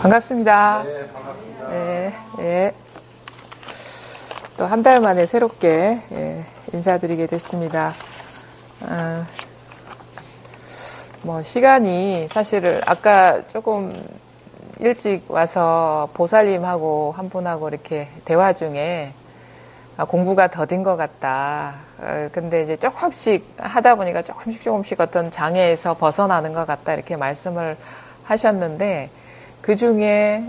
반갑습니다. 네, 반갑습니다. 네. 또 한 달 만에 새롭게 인사드리게 됐습니다. 시간이 사실 아까 조금 일찍 와서 보살님하고 한 분하고 이렇게 대화 중에 공부가 더딘 것 같다. 근데 이제 조금씩 하다 보니까 조금씩 어떤 장애에서 벗어나는 것 같다. 이렇게 말씀을 하셨는데, 그 중에,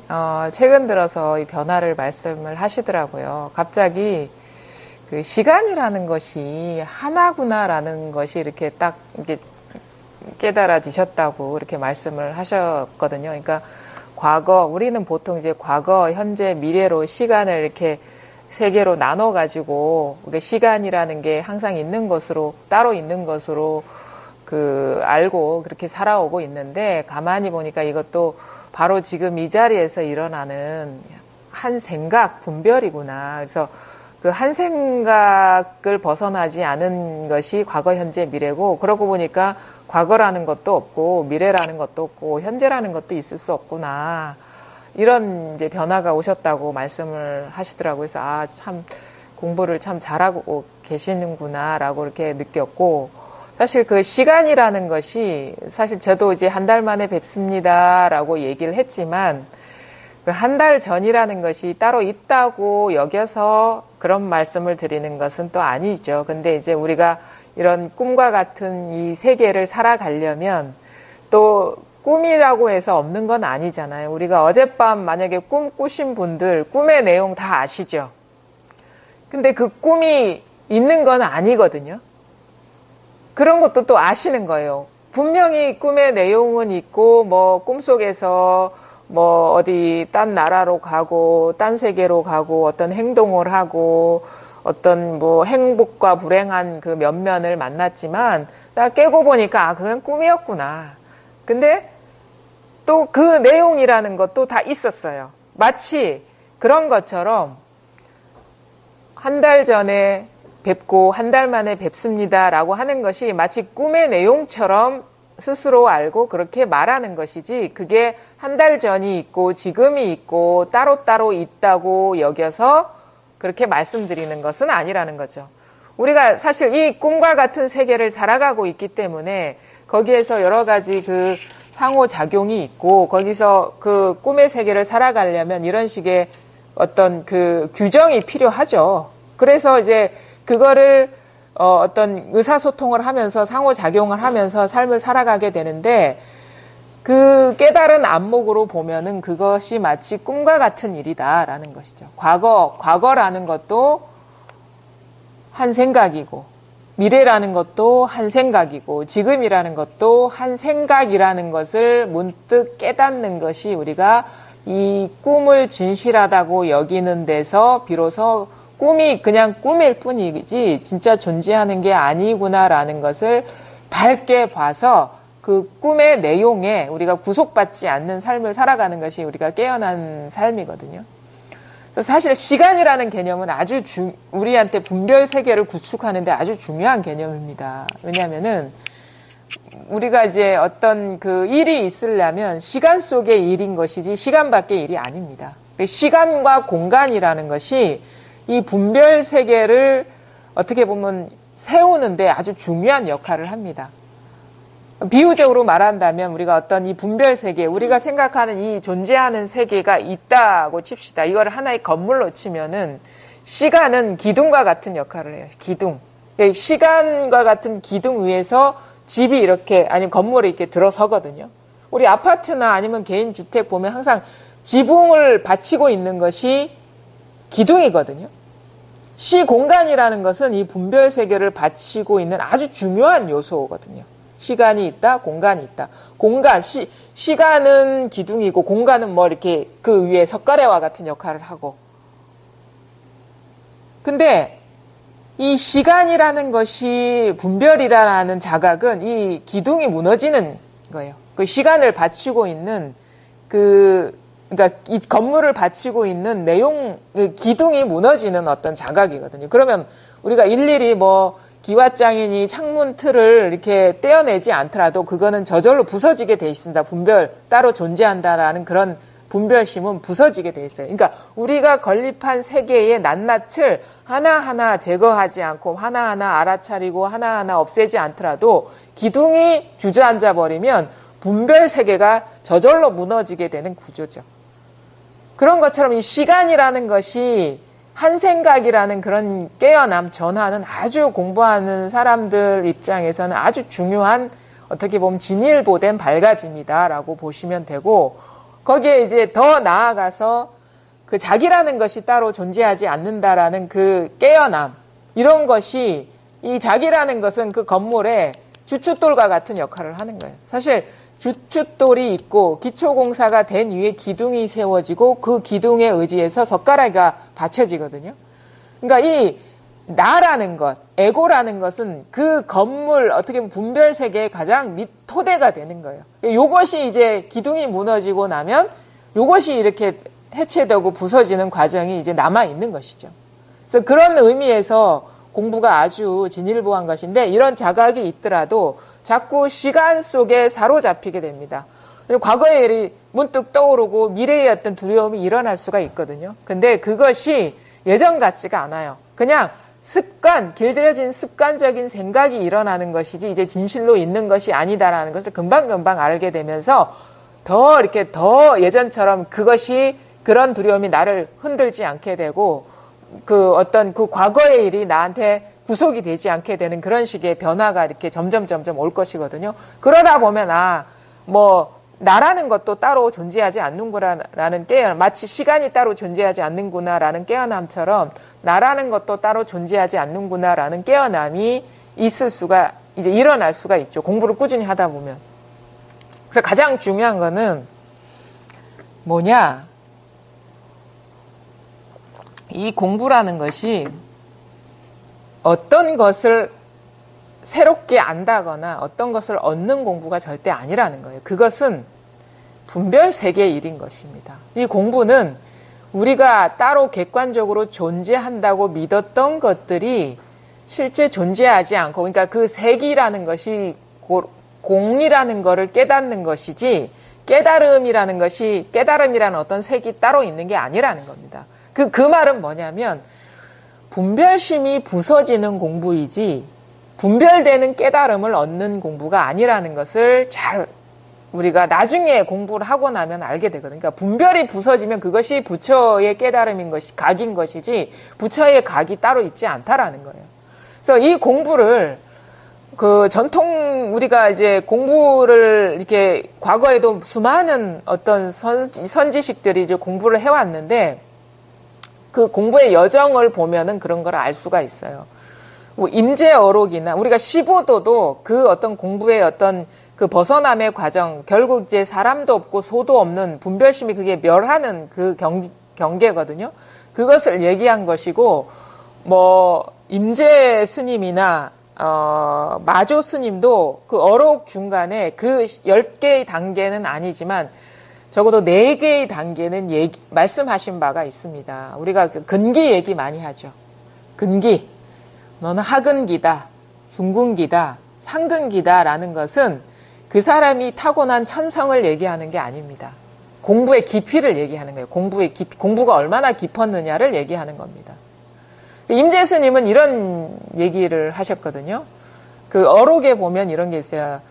최근 들어서 이 변화를 말씀을 하시더라고요. 갑자기 그 시간이라는 것이 하나구나라는 것이 이렇게 딱 이렇게 깨달아지셨다고 이렇게 말씀을 하셨거든요. 그러니까 우리는 보통 이제 과거, 현재, 미래로 시간을 이렇게 세 개로 나눠가지고, 시간이라는 게 항상 있는 것으로, 따로 있는 것으로 알고 그렇게 살아오고 있는데, 가만히 보니까 이것도 바로 지금 이 자리에서 일어나는 한 생각, 분별이구나. 그래서 그 한 생각을 벗어나지 않은 것이 과거, 현재, 미래고, 그러고 보니까 과거라는 것도 없고, 미래라는 것도 없고, 현재라는 것도 있을 수 없구나. 이런 이제 변화가 오셨다고 말씀을 하시더라고요. 그래서 참 공부를 참 잘하고 계시는구나라고 이렇게 느꼈고, 사실 그 시간이라는 것이 사실 저도 이제 한 달 만에 뵙습니다라고 얘기를 했지만, 그 한 달 전이라는 것이 따로 있다고 여겨서 그런 말씀을 드리는 것은 또 아니죠. 근데 이제 우리가 이런 꿈과 같은 이 세계를 살아가려면 또 꿈이라고 해서 없는 건 아니잖아요. 우리가 어젯밤 만약에 꿈 꾸신 분들 꿈의 내용 다 아시죠? 근데 그 꿈이 있는 건 아니거든요. 그런 것도 또 아시는 거예요. 분명히 꿈의 내용은 있고, 꿈속에서 어디 딴 나라로 가고, 딴 세계로 가고, 어떤 행동을 하고, 어떤 행복과 불행한 그 면면을 만났지만, 딱 깨고 보니까, 그건 꿈이었구나. 근데 또 그 내용이라는 것도 다 있었어요. 마치 그런 것처럼 한 달 전에 뵙고 한 달 만에 뵙습니다라고 하는 것이 마치 꿈의 내용처럼 스스로 알고 그렇게 말하는 것이지, 그게 한 달 전이 있고 지금이 있고 따로따로 있다고 여겨서 그렇게 말씀드리는 것은 아니라는 거죠. 우리가 사실 이 꿈과 같은 세계를 살아가고 있기 때문에 거기에서 여러 가지 그 상호작용이 있고, 거기서 그 꿈의 세계를 살아가려면 이런 식의 어떤 그 규정이 필요하죠. 그래서 이제 그거를 어떤 의사소통을 하면서 상호작용을 하면서 삶을 살아가게 되는데, 그 깨달은 안목으로 보면은 그것이 마치 꿈과 같은 일이다라는 것이죠. 과거라는 것도 한 생각이고, 미래라는 것도 한 생각이고, 지금이라는 것도 한 생각이라는 것을 문득 깨닫는 것이 우리가 이 꿈을 진실하다고 여기는 데서 비로소 꿈이 그냥 꿈일 뿐이지 진짜 존재하는 게 아니구나라는 것을 밝게 봐서 그 꿈의 내용에 우리가 구속받지 않는 삶을 살아가는 것이 우리가 깨어난 삶이거든요. 그래서 사실 시간이라는 개념은 우리한테 분별 세계를 구축하는데 아주 중요한 개념입니다. 왜냐하면은 우리가 이제 어떤 그 일이 있으려면 시간 속의 일인 것이지 시간 밖의 일이 아닙니다. 시간과 공간이라는 것이 이 분별 세계를 어떻게 보면 세우는데 아주 중요한 역할을 합니다. 비유적으로 말한다면 우리가 어떤 이 분별 세계, 우리가 생각하는 이 존재하는 세계가 있다고 칩시다. 이걸 하나의 건물로 치면은 시간은 기둥과 같은 역할을 해요. 기둥. 시간과 같은 기둥 위에서 집이 이렇게, 아니면 건물이 이렇게 들어서거든요. 우리 아파트나 아니면 개인 주택 보면 항상 지붕을 받치고 있는 것이 기둥이거든요. 시공간이라는 것은 이 분별 세계를 받치고 있는 아주 중요한 요소거든요. 시간이 있다, 공간이 있다. 시간은 기둥이고 공간은 이렇게 그 위에 석가래와 같은 역할을 하고. 근데 이 시간이라는 것이 분별이라는 자각은 이 기둥이 무너지는 거예요. 그 시간을 받치고 있는 그러니까 이 건물을 받치고 있는 기둥이 무너지는 어떤 자각이거든요. 그러면 우리가 일일이 기와장이니 창문 틀을 이렇게 떼어내지 않더라도 그거는 저절로 부서지게 돼 있습니다. 분별, 따로 존재한다라는 그런 분별심은 부서지게 돼 있어요. 그러니까 우리가 건립한 세계의 낱낱을 하나하나 제거하지 않고 하나하나 알아차리고 하나하나 없애지 않더라도 기둥이 주저앉아 버리면 분별 세계가 저절로 무너지게 되는 구조죠. 그런 것처럼 이 시간이라는 것이 한 생각이라는 그런 깨어남, 전환은 아주 공부하는 사람들 입장에서는 아주 중요한 어떻게 보면 진일보된 발가짐이다라고 보시면 되고, 거기에 이제 더 나아가서 그 자기라는 것이 따로 존재하지 않는다라는 그 깨어남, 이런 것이 이 자기라는 것은 그 건물에 주춧돌과 같은 역할을 하는 거예요. 사실 주춧돌이 있고 기초공사가 된 위에 기둥이 세워지고 그 기둥에 의지해서 젓가락이 받쳐지거든요. 그러니까 이 나라는 것, 에고라는 것은 그 건물, 어떻게 보면 분별 세계의 가장 밑 토대가 되는 거예요. 요것이 이제 기둥이 무너지고 나면 요것이 이렇게 해체되고 부서지는 과정이 이제 남아 있는 것이죠. 그래서 그런 의미에서 공부가 아주 진일보한 것인데, 이런 자각이 있더라도 자꾸 시간 속에 사로잡히게 됩니다. 과거의 일이 문득 떠오르고 미래의 어떤 두려움이 일어날 수가 있거든요. 근데 그것이 예전 같지가 않아요. 그냥 습관, 길들여진 습관적인 생각이 일어나는 것이지 이제 진실로 있는 것이 아니다라는 것을 금방금방 알게 되면서 더 이렇게 더 예전처럼 그것이, 그런 두려움이 나를 흔들지 않게 되고 그 어떤 그 과거의 일이 나한테 구속이 되지 않게 되는 그런 식의 변화가 이렇게 점점 올 것이거든요. 그러다 보면 나라는 것도 따로 존재하지 않는구나라는 깨어남, 마치 시간이 따로 존재하지 않는구나라는 깨어남처럼 나라는 것도 따로 존재하지 않는구나라는 깨어남이 있을 수가, 이제 일어날 수가 있죠. 공부를 꾸준히 하다 보면. 그래서 가장 중요한 거는 뭐냐? 이 공부라는 것이 어떤 것을 새롭게 안다거나 어떤 것을 얻는 공부가 절대 아니라는 거예요. 그것은 분별 세계의 일인 것입니다. 이 공부는 우리가 따로 객관적으로 존재한다고 믿었던 것들이 실제 존재하지 않고, 그러니까 그 색이라는 것이 공이라는 것을 깨닫는 것이지, 깨달음이라는 것이, 깨달음이라는 어떤 색이 따로 있는 게 아니라는 겁니다. 그 말은 뭐냐면 분별심이 부서지는 공부이지 분별되는 깨달음을 얻는 공부가 아니라는 것을 잘 우리가 나중에 공부를 하고 나면 알게 되거든요. 그러니까 분별이 부서지면 그것이 부처의 깨달음인 것이, 각인 것이지 부처의 각이 따로 있지 않다라는 거예요. 그래서 이 공부를 그 전통 우리가 이제 공부를 이렇게 과거에도 수많은 어떤 선지식들이 이제 공부를 해왔는데 그 공부의 여정을 보면은 그런 걸 알 수가 있어요. 뭐 임재어록이나 우리가 15도도 그 어떤 공부의 어떤 그 벗어남의 과정, 결국 이제 사람도 없고 소도 없는 분별심이 그게 멸하는 그 경계거든요. 그것을 얘기한 것이고, 뭐 임재 스님이나 마조 스님도 그 어록 중간에 그 10개의 단계는 아니지만 적어도 4개의 단계는 말씀하신 바가 있습니다. 우리가 그 근기 얘기 많이 하죠. 근기. 너는 하근기다, 중근기다, 상근기다라는 것은 그 사람이 타고난 천성을 얘기하는 게 아닙니다. 공부의 깊이를 얘기하는 거예요. 공부의 깊이, 공부가 얼마나 깊었느냐를 얘기하는 겁니다. 임재 스님은 이런 얘기를 하셨거든요. 그 어록에 보면 이런 게 있어요.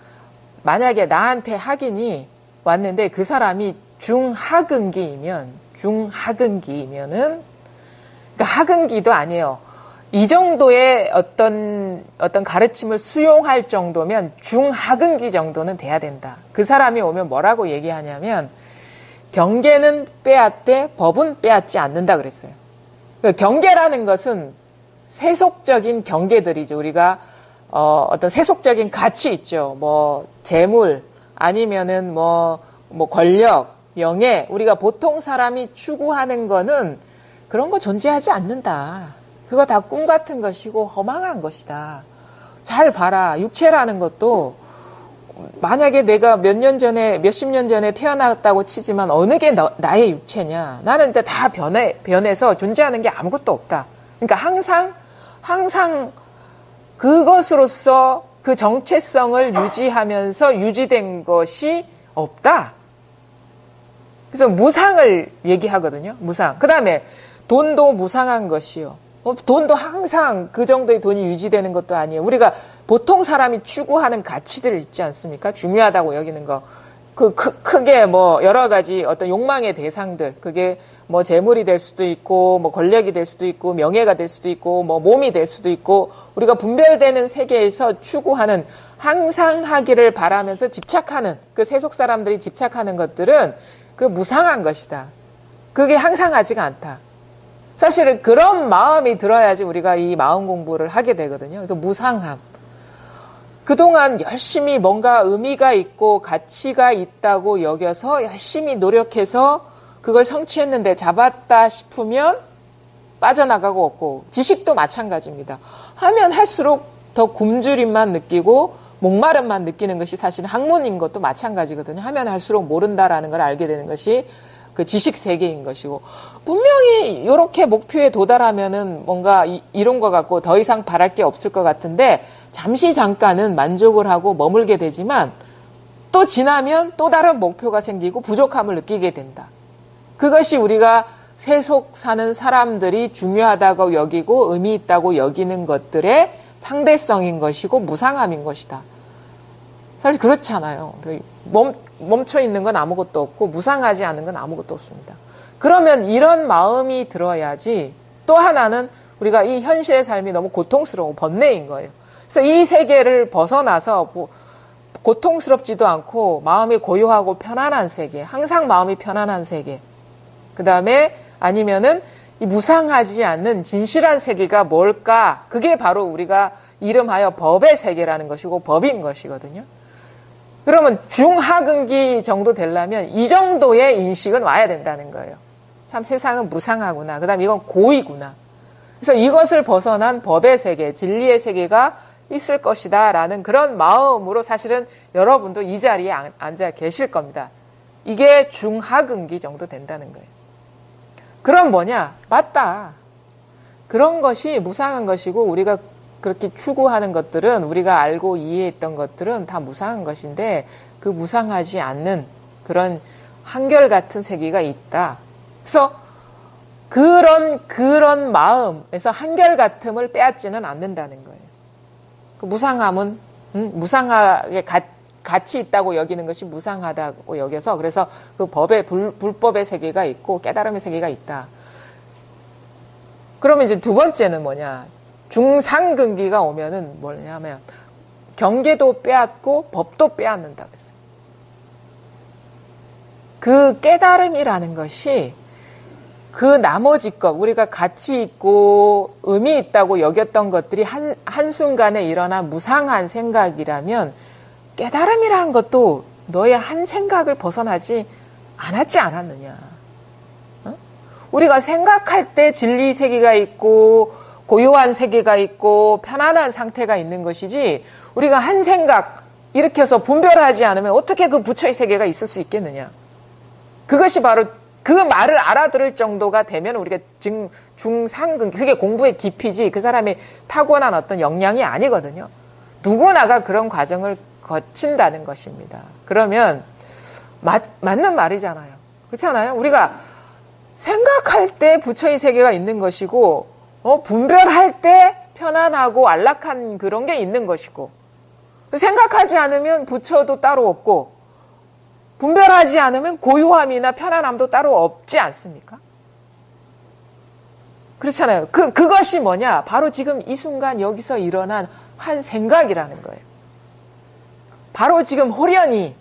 만약에 나한테 학인이 왔는데 그 사람이 중하근기면은, 그러니까 하근기도 아니에요. 이 정도의 어떤 가르침을 수용할 정도면 중하근기 정도는 돼야 된다. 그 사람이 오면 뭐라고 얘기하냐면 경계는 빼앗되 법은 빼앗지 않는다 그랬어요. 경계라는 것은 세속적인 경계들이죠. 우리가 어떤 세속적인 가치 있죠. 뭐 재물 아니면은 뭐 권력, 명예, 우리가 보통 사람이 추구하는 거는 그런 거 존재하지 않는다. 그거 다 꿈 같은 것이고 허망한 것이다. 잘 봐라. 육체라는 것도 만약에 내가 몇십 년 전에 태어났다고 치지만 어느 게 나의 육체냐. 나는 근데 다 변해서 존재하는 게 아무것도 없다. 그러니까 항상 그것으로서 그 정체성을 유지하면서 유지된 것이 없다. 그래서 무상을 얘기하거든요. 무상. 그 다음에 돈도 무상한 것이요. 돈도 항상 그 정도의 돈이 유지되는 것도 아니에요. 우리가 보통 사람이 추구하는 가치들 있지 않습니까? 중요하다고 여기는 거. 크게 뭐 여러 가지 어떤 욕망의 대상들. 그게 뭐 재물이 될 수도 있고, 뭐 권력이 될 수도 있고, 명예가 될 수도 있고, 뭐 몸이 될 수도 있고, 우리가 분별되는 세계에서 추구하는 항상 하기를 바라면서 집착하는, 그 세속 사람들이 집착하는 것들은 그 무상한 것이다. 그게 항상하지가 않다. 사실은 그런 마음이 들어야지 우리가 이 마음 공부를 하게 되거든요. 그 무상함. 그동안 열심히 뭔가 의미가 있고 가치가 있다고 여겨서 열심히 노력해서 그걸 성취했는데 잡았다 싶으면 빠져나가고 없고, 지식도 마찬가지입니다. 하면 할수록 더 굶주림만 느끼고 목마름만 느끼는 것이 사실 학문인 것도 마찬가지거든요. 하면 할수록 모른다라는 걸 알게 되는 것이 그 지식 세계인 것이고, 분명히 이렇게 목표에 도달하면은 뭔가 이룬 것 같고 더 이상 바랄 게 없을 것 같은데 잠시 잠깐은 만족을 하고 머물게 되지만 또 지나면 또 다른 목표가 생기고 부족함을 느끼게 된다. 그것이 우리가 세속 사는 사람들이 중요하다고 여기고 의미 있다고 여기는 것들의 상대성인 것이고 무상함인 것이다. 사실 그렇잖아요. 멈춰 있는 건 아무것도 없고 무상하지 않은 건 아무것도 없습니다. 그러면 이런 마음이 들어야지. 또 하나는 우리가 이 현실의 삶이 너무 고통스러운 번뇌인 거예요. 그래서 이 세계를 벗어나서 고통스럽지도 않고 마음이 고요하고 편안한 세계, 항상 마음이 편안한 세계, 그 다음에 아니면은 이 무상하지 않는 진실한 세계가 뭘까? 그게 바로 우리가 이름하여 법의 세계라는 것이고 법인 것이거든요. 그러면 중하근기 정도 되려면 이 정도의 인식은 와야 된다는 거예요. 참 세상은 무상하구나. 그 다음에 이건 고이구나. 그래서 이것을 벗어난 법의 세계, 진리의 세계가 있을 것이다 라는 그런 마음으로 사실은 여러분도 이 자리에 앉아 계실 겁니다. 이게 중하근기 정도 된다는 거예요. 그럼 뭐냐? 맞다. 그런 것이 무상한 것이고 우리가 그렇게 추구하는 것들은, 우리가 알고 이해했던 것들은 다 무상한 것인데 그 무상하지 않는 그런 한결같은 세계가 있다. 그래서 그런 마음에서 한결같음을 빼앗지는 않는다는 거예요. 그 무상함은 무상하게 가치 있다고 여기는 것이 무상하다고 여겨서, 그래서 그 법의 불법의 세계가 있고 깨달음의 세계가 있다. 그러면 이제 두 번째는 뭐냐? 중상근기가 오면은 뭐냐면 경계도 빼앗고 법도 빼앗는다 그랬어요. 그 깨달음이라는 것이 그 나머지 것, 우리가 가치 있고 의미 있다고 여겼던 것들이 한순간에 일어난 무상한 생각이라면 깨달음이라는 것도 너의 한 생각을 벗어나지 않았지 않았느냐. 어? 우리가 생각할 때 진리 세계가 있고 고요한 세계가 있고 편안한 상태가 있는 것이지, 우리가 한 생각 일으켜서 분별하지 않으면 어떻게 그 부처의 세계가 있을 수 있겠느냐. 그것이 바로 그 말을 알아들을 정도가 되면 우리가 중상근기, 그게 공부의 깊이지 그 사람이 타고난 어떤 역량이 아니거든요. 누구나가 그런 과정을 거친다는 것입니다. 그러면 맞는 말이잖아요. 그렇잖아요. 우리가 생각할 때 부처의 세계가 있는 것이고 분별할 때 편안하고 안락한 그런 게 있는 것이고, 생각하지 않으면 부처도 따로 없고 분별하지 않으면 고요함이나 편안함도 따로 없지 않습니까? 그렇잖아요. 그것이 뭐냐? 바로 지금 이 순간 여기서 일어난 한 생각이라는 거예요. 바로 지금 호련히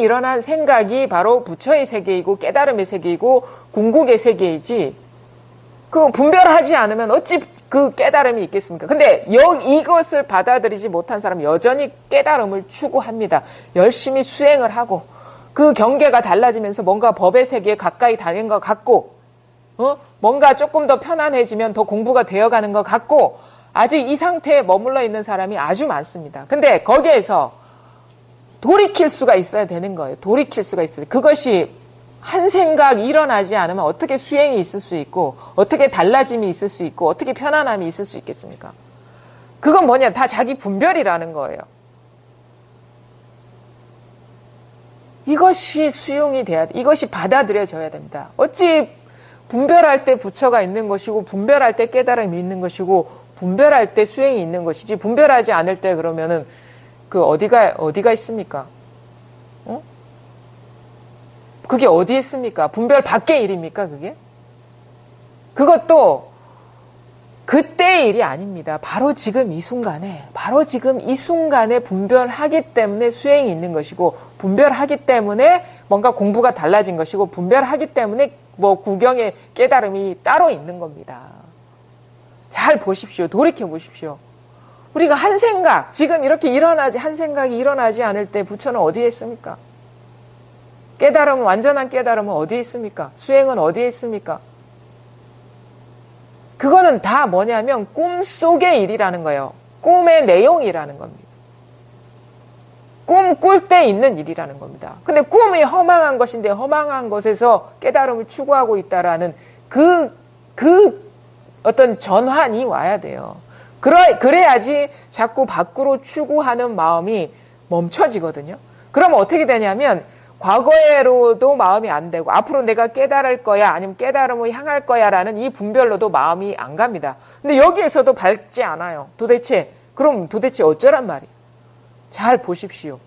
일어난 생각이 바로 부처의 세계이고 깨달음의 세계이고 궁극의 세계이지, 그 분별하지 않으면 어찌 그 깨달음이 있겠습니까? 근데 이것을 받아들이지 못한 사람은 여전히 깨달음을 추구합니다. 열심히 수행을 하고 그 경계가 달라지면서 뭔가 법의 세계에 가까이 다닌 것 같고, 뭔가 조금 더 편안해지면 더 공부가 되어가는 것 같고, 아직 이 상태에 머물러 있는 사람이 아주 많습니다. 근데 거기에서 돌이킬 수가 있어야 되는 거예요. 돌이킬 수가 있어요. 그것이 한 생각 일어나지 않으면 어떻게 수행이 있을 수 있고, 어떻게 달라짐이 있을 수 있고, 어떻게 편안함이 있을 수 있겠습니까? 그건 뭐냐? 다 자기 분별이라는 거예요. 이것이 수용이 돼야 돼. 이것이 받아들여져야 됩니다. 어찌 분별할 때 부처가 있는 것이고 분별할 때 깨달음이 있는 것이고 분별할 때 수행이 있는 것이지 분별하지 않을 때 그러면은 그 어디가 있습니까? 어? 그게 어디에 있습니까? 분별 밖의 일입니까? 그게? 그것도 그때의 일이 아닙니다. 바로 지금 이 순간에 분별하기 때문에 수행이 있는 것이고 분별하기 때문에 뭔가 공부가 달라진 것이고 분별하기 때문에 뭐 구경의 깨달음이 따로 있는 겁니다. 잘 보십시오. 돌이켜 보십시오. 우리가 한 생각, 지금 이렇게 한 생각이 일어나지 않을 때 부처는 어디에 있습니까? 완전한 깨달음은 어디에 있습니까? 수행은 어디에 있습니까? 그거는 다 뭐냐면 꿈속의 일이라는 거예요. 꿈의 내용이라는 겁니다. 꿈 꿀 때 있는 일이라는 겁니다. 근데 꿈이 허망한 것인데 허망한 것에서 깨달음을 추구하고 있다라는 그 어떤 전환이 와야 돼요. 그래야지 자꾸 밖으로 추구하는 마음이 멈춰지거든요. 그러면 어떻게 되냐면 과거에로도 마음이 안 되고 앞으로 내가 깨달을 거야 아니면 깨달음을 향할 거야라는 이 분별로도 마음이 안 갑니다. 근데 여기에서도 밝지 않아요. 그럼 도대체 어쩌란 말이에요. 잘 보십시오.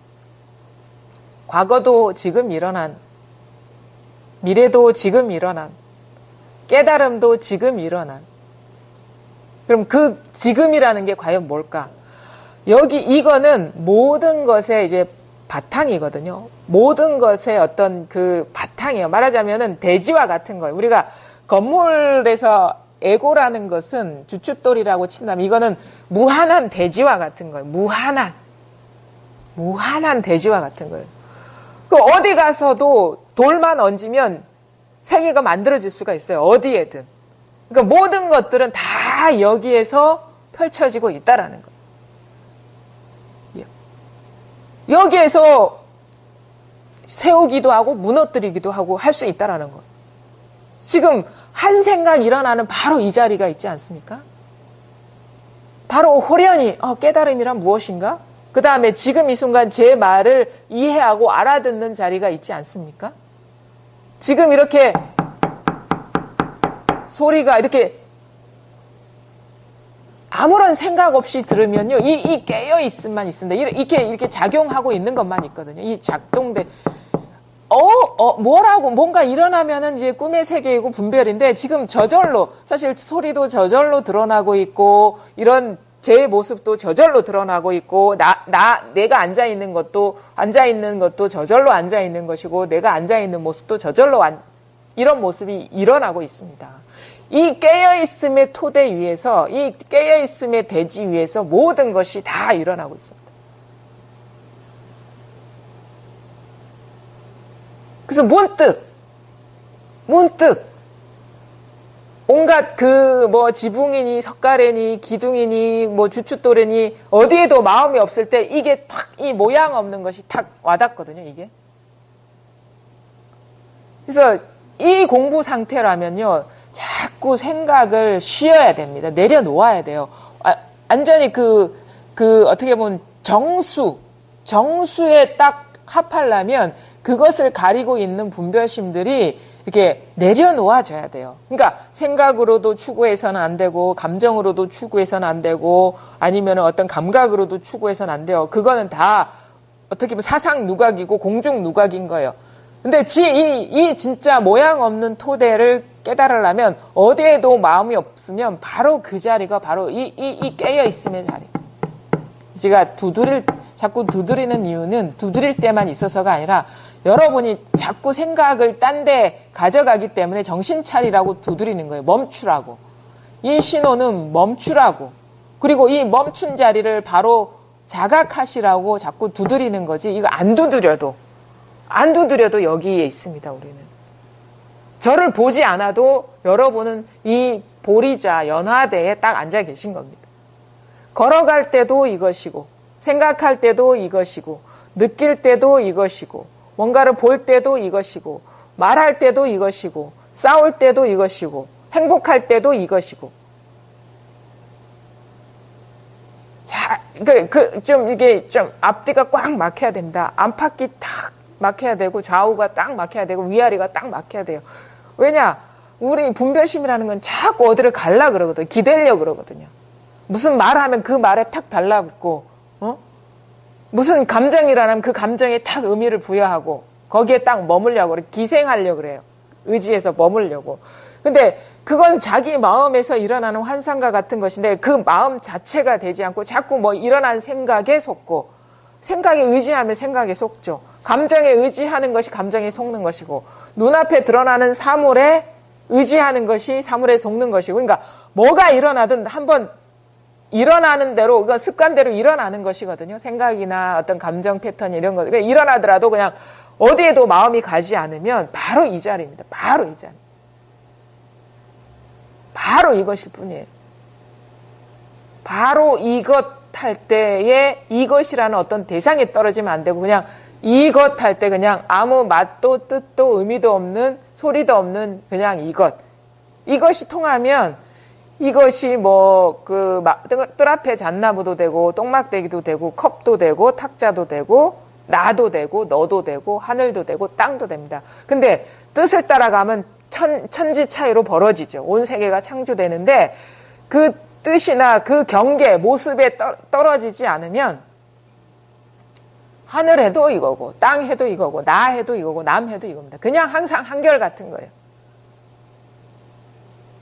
과거도 지금 일어난, 미래도 지금 일어난, 깨달음도 지금 일어난. 그럼 그 지금이라는 게 과연 뭘까? 이거는 모든 것의 이제 바탕이거든요. 모든 것의 어떤 그 바탕이에요. 말하자면은 대지와 같은 거예요. 우리가 건물에서 에고라는 것은 주춧돌이라고 친다면 이거는 무한한 대지와 같은 거예요. 무한한 대지와 같은 거예요. 그 어디 가서도 돌만 얹으면 세계가 만들어질 수가 있어요. 어디에든. 그러니까 모든 것들은 다 여기에서 펼쳐지고 있다라는 거예요. 여기에서 세우기도 하고 무너뜨리기도 하고 할 수 있다라는 거예요. 지금 한 생각 일어나는 바로 이 자리가 있지 않습니까? 바로 호련히 깨달음이란 무엇인가? 그 다음에 지금 이 순간 제 말을 이해하고 알아듣는 자리가 있지 않습니까? 지금 이렇게 소리가 이렇게 아무런 생각 없이 들으면요, 이 깨어있음만 있습니다. 이렇게 작용하고 있는 것만 있거든요. 이 작동돼. 뭔가 일어나면은 이제 꿈의 세계이고 분별인데, 지금 저절로, 사실 소리도 저절로 드러나고 있고, 이런 제 모습도 저절로 드러나고 있고, 내가 앉아있는 것도 저절로 앉아있는 것이고, 내가 앉아있는 모습도 저절로 이런 모습이 일어나고 있습니다. 이 깨어있음의 토대 위에서, 이 깨어있음의 대지 위에서 모든 것이 다 일어나고 있습니다. 그래서 문득 온갖 지붕이니 석가래니 기둥이니 주춧돌이니 어디에도 마음이 없을 때 이게 탁 이 모양 없는 것이 탁 와닿거든요. 이게. 그래서 이 공부 상태라면요, 자꾸 생각을 쉬어야 됩니다. 내려놓아야 돼요. 완전히 어떻게 보면 정수에 딱 합하려면 그것을 가리고 있는 분별심들이 이렇게 내려놓아져야 돼요. 그러니까 생각으로도 추구해서는 안 되고, 감정으로도 추구해서는 안 되고, 아니면 어떤 감각으로도 추구해서는 안 돼요. 그거는 다 어떻게 보면 사상 누각이고 공중 누각인 거예요. 근데 이 진짜 모양 없는 토대를 깨달으려면 어디에도 마음이 없으면 바로 그 자리가 바로 이 깨어있음의 자리. 제가 자꾸 두드리는 이유는 두드릴 때만 있어서가 아니라 여러분이 자꾸 생각을 딴 데 가져가기 때문에 정신 차리라고 두드리는 거예요. 멈추라고. 이 신호는 멈추라고. 그리고 이 멈춘 자리를 바로 자각하시라고 자꾸 두드리는 거지. 이거 안 두드려도 여기에 있습니다. 우리는. 저를 보지 않아도 여러분은 이 보리좌 연화대에 딱 앉아 계신 겁니다. 걸어갈 때도 이것이고, 생각할 때도 이것이고, 느낄 때도 이것이고, 뭔가를 볼 때도 이것이고, 말할 때도 이것이고, 싸울 때도 이것이고, 행복할 때도 이것이고. 좀 이게 좀 앞뒤가 꽉 막혀야 됩니다. 안팎이 딱 막혀야 되고 좌우가 딱 막혀야 되고 위아래가 딱 막혀야 돼요. 왜냐? 우리 분별심이라는 건 자꾸 어디를 갈라 그러거든요. 기대려 그러거든요. 무슨 말하면 그 말에 탁 달라붙고, 무슨 감정이라면 그 감정에 탁 의미를 부여하고, 거기에 딱 머물려고 그래. 기생하려고 그래요. 의지해서 머물려고. 근데 그건 자기 마음에서 일어나는 환상과 같은 것인데 그 마음 자체가 되지 않고 자꾸 뭐 일어난 생각에 속고, 생각에 의지하면 생각에 속죠. 감정에 의지하는 것이 감정에 속는 것이고, 눈앞에 드러나는 사물에 의지하는 것이 사물에 속는 것이고, 그러니까 뭐가 일어나든 한번 일어나는 대로, 그건 습관대로 일어나는 것이거든요. 생각이나 어떤 감정 패턴 이런 거. 그러니까 일어나더라도 그냥 어디에도 마음이 가지 않으면 바로 이 자리입니다. 바로 이 자리. 바로 이것일 뿐이에요. 바로 이것 할 때에 이것이라는 어떤 대상에 떨어지면 안 되고 그냥 이것 할 때 그냥 아무 맛도 뜻도 의미도 없는 소리도 없는 그냥 이것. 이것이 통하면 이것이 뭐 뜰 앞에 잣나무도 되고 똥막대기도 되고 컵도 되고 탁자도 되고 나도 되고 너도 되고 하늘도 되고 땅도 됩니다. 근데 뜻을 따라가면 천지 차이로 벌어지죠. 온 세계가 창조되는데 그 뜻이나 그 경계 모습에 떨어지지 않으면 하늘 해도 이거고 땅 해도 이거고 나 해도 이거고 남 해도 이겁니다. 그냥 항상 한결같은 거예요.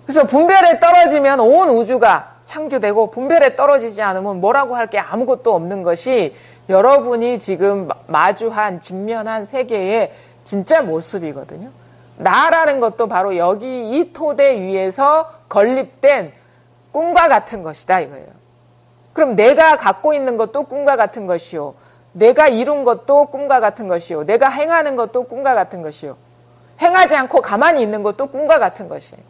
그래서 분별에 떨어지면 온 우주가 창조되고 분별에 떨어지지 않으면 뭐라고 할 게 아무것도 없는 것이 여러분이 지금 마주한 직면한 세계의 진짜 모습이거든요. 나라는 것도 바로 여기 이 토대 위에서 건립된 꿈과 같은 것이다 이거예요. 그럼 내가 갖고 있는 것도 꿈과 같은 것이요. 내가 이룬 것도 꿈과 같은 것이요. 내가 행하는 것도 꿈과 같은 것이요. 행하지 않고 가만히 있는 것도 꿈과 같은 것이에요.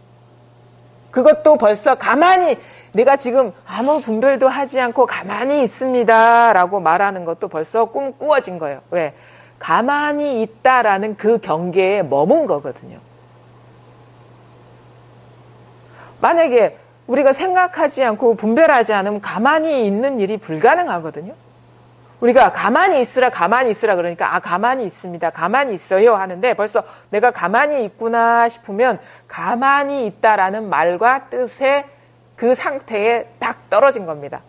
그것도 벌써 가만히 내가 지금 아무 분별도 하지 않고 가만히 있습니다 라고 말하는 것도 벌써 꿈 꾸어진 거예요. 왜? 가만히 있다라는 그 경계에 머문 거거든요. 만약에 우리가 생각하지 않고 분별하지 않으면 가만히 있는 일이 불가능하거든요. 우리가 가만히 있으라 그러니까 가만히 있습니다. 가만히 있어요 하는데 벌써 내가 가만히 있구나 싶으면 가만히 있다라는 말과 뜻의 그 상태에 딱 떨어진 겁니다.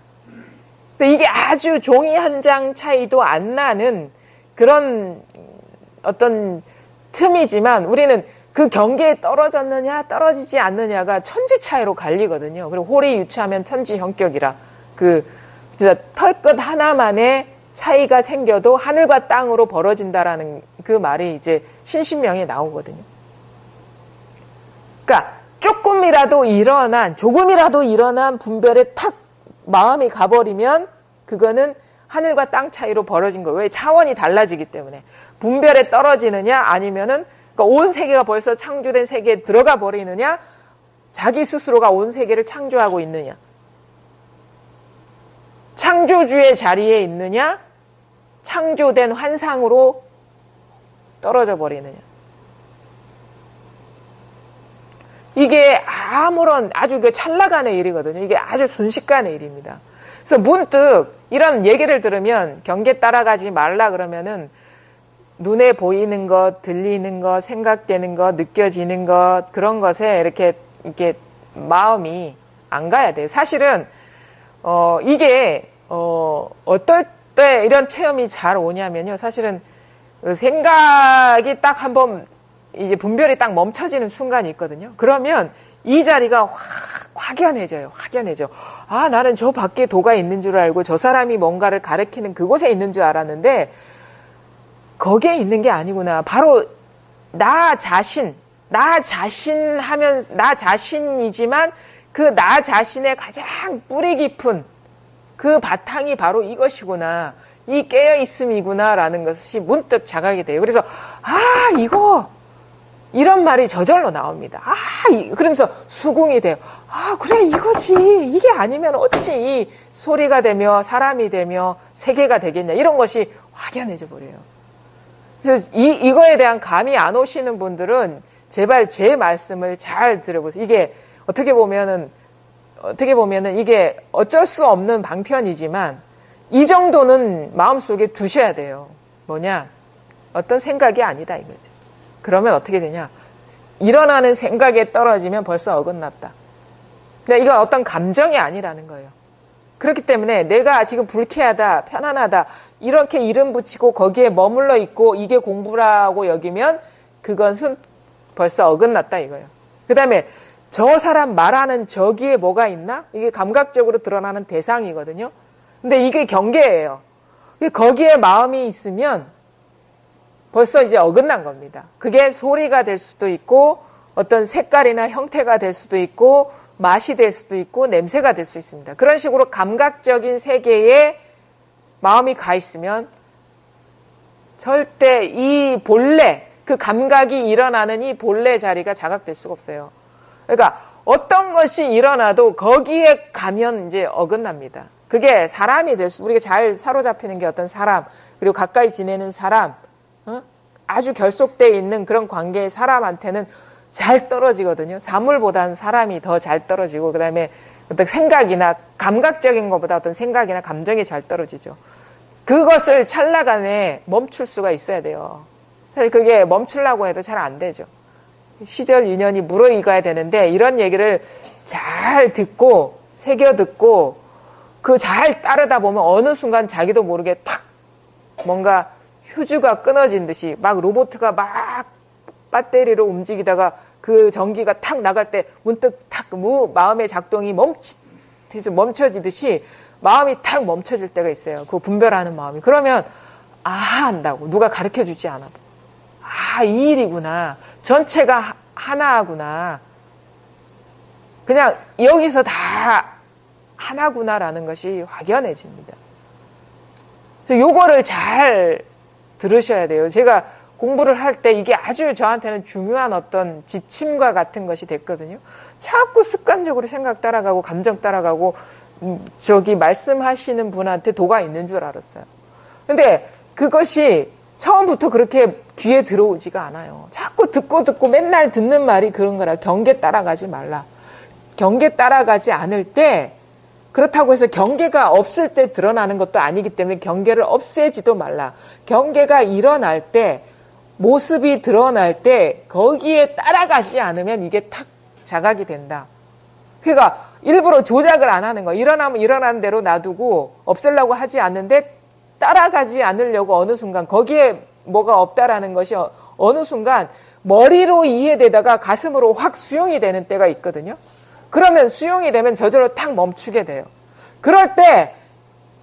근데 이게 아주 종이 한 장 차이도 안 나는 그런 어떤 틈이지만 우리는 그 경계에 떨어졌느냐 떨어지지 않느냐가 천지 차이로 갈리거든요. 그리고 홀이 유추하면 천지 형격이라 진짜 털끝 하나만의 차이가 생겨도 하늘과 땅으로 벌어진다라는 그 말이 이제 신신명에 나오거든요. 그러니까 조금이라도 일어난 분별에 탁 마음이 가버리면 그거는 하늘과 땅 차이로 벌어진 거예요. 왜? 차원이 달라지기 때문에. 분별에 떨어지느냐 아니면은 그러니까 온 세계가 벌써 창조된 세계에 들어가 버리느냐 자기 스스로가 온 세계를 창조하고 있느냐 창조주의 자리에 있느냐 창조된 환상으로 떨어져 버리느냐 이게 아주 찰나간의 일이거든요. 이게 아주 순식간의 일입니다. 그래서 문득 이런 얘기를 들으면 경계 따라가지 말라 그러면은 눈에 보이는 것, 들리는 것, 생각되는 것, 느껴지는 것 그런 것에 이렇게 마음이 안 가야 돼요. 사실은 이게 어떨 때 이런 체험이 잘 오냐면요. 사실은 생각이 딱 한번 이제 분별이 딱 멈춰지는 순간이 있거든요. 그러면 이 자리가 확연해져요. 나는 저 밖에 도가 있는 줄 알고 저 사람이 뭔가를 가리키는 그곳에 있는 줄 알았는데 거기에 있는 게 아니구나. 바로 나 자신이지만 그 나 자신의 가장 뿌리 깊은 그 바탕이 바로 이것이구나. 이 깨어있음이구나라는 것이 문득 자각이 돼요. 그래서 이런 말이 저절로 나옵니다. 그러면서 수긍이 돼요. 그래 이거지. 이게 아니면 어찌 이 소리가 되며 사람이 되며 세계가 되겠냐. 이런 것이 확연해져 버려요. 그래서 이거에 대한 감이 안 오시는 분들은 제발 제 말씀을 잘 들어보세요. 이게 어떻게 보면은 이게 어쩔 수 없는 방편이지만 이 정도는 마음속에 두셔야 돼요. 뭐냐? 어떤 생각이 아니다 이거죠. 그러면 어떻게 되냐? 일어나는 생각에 떨어지면 벌써 어긋났다. 근데 이건 어떤 감정이 아니라는 거예요. 그렇기 때문에 내가 지금 불쾌하다, 편안하다 이렇게 이름 붙이고 거기에 머물러 있고 이게 공부라고 여기면 그것은 벌써 어긋났다 이거예요. 그 다음에 저 사람 말하는 저기에 뭐가 있나? 이게 감각적으로 드러나는 대상이거든요. 근데 이게 경계예요. 거기에 마음이 있으면 벌써 이제 어긋난 겁니다. 그게 소리가 될 수도 있고 어떤 색깔이나 형태가 될 수도 있고 맛이 될 수도 있고 냄새가 될 수 있습니다. 그런 식으로 감각적인 세계에 마음이 가 있으면 절대 이 본래 그 감각이 일어나는 이 본래 자리가 자각될 수가 없어요. 그러니까 어떤 것이 일어나도 거기에 가면 이제 어긋납니다. 그게 사람이 될 수, 우리가 잘 사로잡히는 게 어떤 사람, 그리고 가까이 지내는 사람, 아주 결속되어 있는 그런 관계의 사람한테는 잘 떨어지거든요. 사물보다는 사람이 더 잘 떨어지고, 그 다음에 어떤 생각이나 감각적인 것보다 어떤 생각이나 감정이 잘 떨어지죠. 그것을 찰나간에 멈출 수가 있어야 돼요. 사실 그게 멈추려고 해도 잘 안 되죠. 시절 인연이 무르익어야 되는데 이런 얘기를 잘 듣고 새겨 듣고 그 잘 따르다 보면 어느 순간 자기도 모르게 탁 뭔가 휴즈가 끊어진 듯이 막 로봇가 막 배터리로 움직이다가 그 전기가 탁 나갈 때 문득 탁 마음의 작동이 멈춰지듯이 마음이 탁 멈춰질 때가 있어요. 그 분별하는 마음이. 그러면 아하 한다고. 누가 가르쳐 주지 않아도. 아, 이 일이구나. 전체가 하나구나. 그냥 여기서 다 하나구나라는 것이 확연해집니다. 그래서 요거를 잘 들으셔야 돼요. 제가 공부를 할 때 이게 아주 저한테는 중요한 어떤 지침과 같은 것이 됐거든요. 자꾸 습관적으로 생각 따라가고 감정 따라가고 저기 말씀하시는 분한테 도가 있는 줄 알았어요. 근데 그것이 처음부터 그렇게 귀에 들어오지가 않아요. 자꾸 듣고 맨날 듣는 말이 그런 거라. 경계 따라가지 말라. 경계 따라가지 않을 때 그렇다고 해서 경계가 없을 때 드러나는 것도 아니기 때문에 경계를 없애지도 말라. 경계가 일어날 때 모습이 드러날 때 거기에 따라가지 않으면 이게 탁 자각이 된다. 그러니까 일부러 조작을 안 하는 거야. 일어나면 일어나는 대로 놔두고 없애려고 하지 않는데 따라가지 않으려고 어느 순간 거기에 뭐가 없다라는 것이 어느 순간 머리로 이해되다가 가슴으로 확 수용이 되는 때가 있거든요. 그러면 수용이 되면 저절로 탁 멈추게 돼요. 그럴 때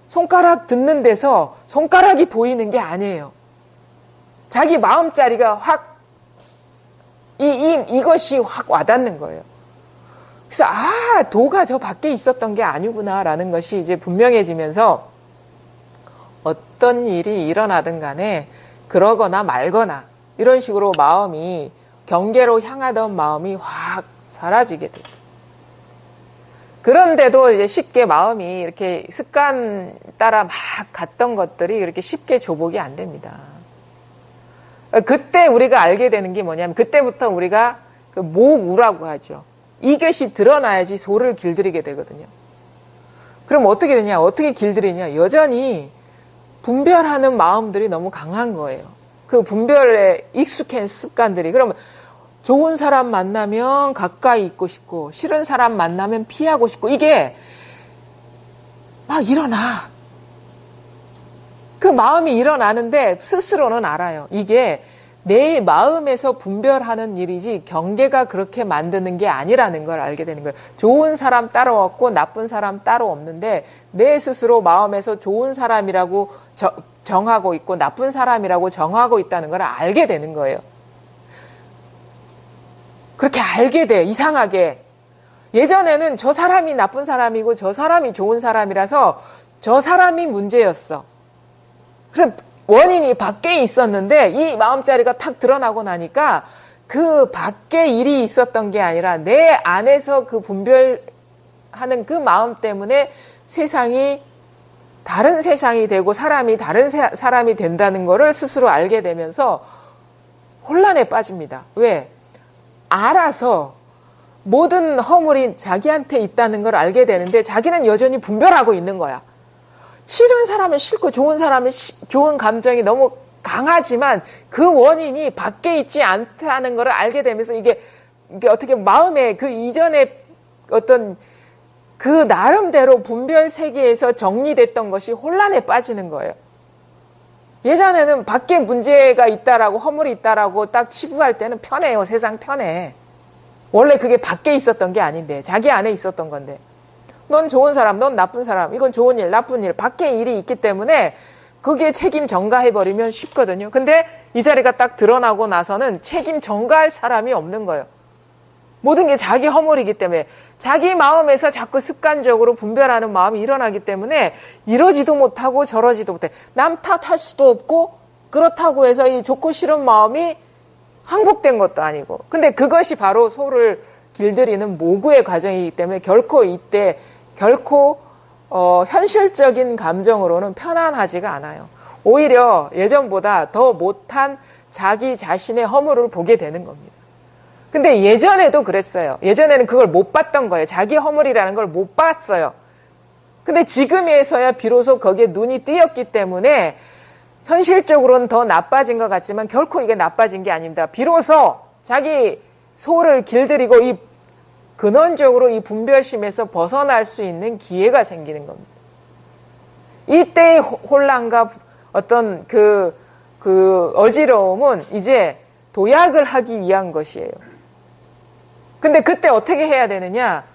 손가락 듣는 데서 손가락이 보이는 게 아니에요. 자기 마음자리가 확 이것이 확 와닿는 거예요. 그래서 도가 저 밖에 있었던 게 아니구나라는 것이 이제 분명해지면서 어떤 일이 일어나든 간에 그러거나 말거나 이런 식으로 마음이 경계로 향하던 마음이 확 사라지게 돼요. 그런데도 이제 쉽게 마음이 이렇게 습관 따라 막 갔던 것들이 이렇게 쉽게 조복이 안 됩니다. 그때 우리가 알게 되는 게 뭐냐면 그때부터 우리가 그 모우라고 하죠. 이것이 드러나야지 소를 길들이게 되거든요. 그럼 어떻게 되냐? 어떻게 길들이냐? 여전히 분별하는 마음들이 너무 강한 거예요. 그 분별에 익숙한 습관들이. 그러면 좋은 사람 만나면 가까이 있고 싶고 싫은 사람 만나면 피하고 싶고 이게 막 일어나. 그 마음이 일어나는데 스스로는 알아요. 이게 내 마음에서 분별하는 일이지 경계가 그렇게 만드는 게 아니라는 걸 알게 되는 거예요. 좋은 사람 따로 없고 나쁜 사람 따로 없는데 내 스스로 마음에서 좋은 사람이라고 정하고 있고 나쁜 사람이라고 정하고 있다는 걸 알게 되는 거예요. 그렇게 알게 돼. 이상하게. 예전에는 저 사람이 나쁜 사람이고 저 사람이 좋은 사람이라서 저 사람이 문제였어. 그래서 원인이 밖에 있었는데 이 마음자리가 탁 드러나고 나니까 그 밖에 일이 있었던 게 아니라 내 안에서 그 분별하는 그 마음 때문에 세상이 다른 세상이 되고 사람이 다른 사람이 된다는 거를 스스로 알게 되면서 혼란에 빠집니다. 왜? 알아서 모든 허물이 자기한테 있다는 걸 알게 되는데 자기는 여전히 분별하고 있는 거야. 싫은 사람은 싫고 좋은 사람은 좋은 감정이 너무 강하지만 그 원인이 밖에 있지 않다는 것을 알게 되면서 이게 어떻게 마음에 그 이전에 어떤 그 나름대로 분별 세계에서 정리됐던 것이 혼란에 빠지는 거예요. 예전에는 밖에 문제가 있다라고 허물이 있다라고 딱 치부할 때는 편해요. 세상 편해. 원래 그게 밖에 있었던 게 아닌데 자기 안에 있었던 건데 넌 좋은 사람, 넌 나쁜 사람, 이건 좋은 일, 나쁜 일, 밖에 일이 있기 때문에 그게 책임 전가해버리면 쉽거든요. 근데 이 자리가 딱 드러나고 나서는 책임 전가할 사람이 없는 거예요. 모든 게 자기 허물이기 때문에 자기 마음에서 자꾸 습관적으로 분별하는 마음이 일어나기 때문에 이러지도 못하고 저러지도 못해. 남 탓할 수도 없고 그렇다고 해서 이 좋고 싫은 마음이 항복된 것도 아니고. 근데 그것이 바로 소를 길들이는 모구의 과정이기 때문에 결코 이때 현실적인 감정으로는 편안하지가 않아요. 오히려 예전보다 더 못한 자기 자신의 허물을 보게 되는 겁니다. 근데 예전에도 그랬어요. 예전에는 그걸 못 봤던 거예요. 자기 허물이라는 걸 못 봤어요. 근데 지금에서야 비로소 거기에 눈이 띄었기 때문에 현실적으로는 더 나빠진 것 같지만 결코 이게 나빠진 게 아닙니다. 비로소 자기 소를 길들이고 이 근원적으로 이 분별심에서 벗어날 수 있는 기회가 생기는 겁니다. 이때의 혼란과 어떤 그 어지러움은 이제 도약을 하기 위한 것이에요. 근데 그때 어떻게 해야 되느냐?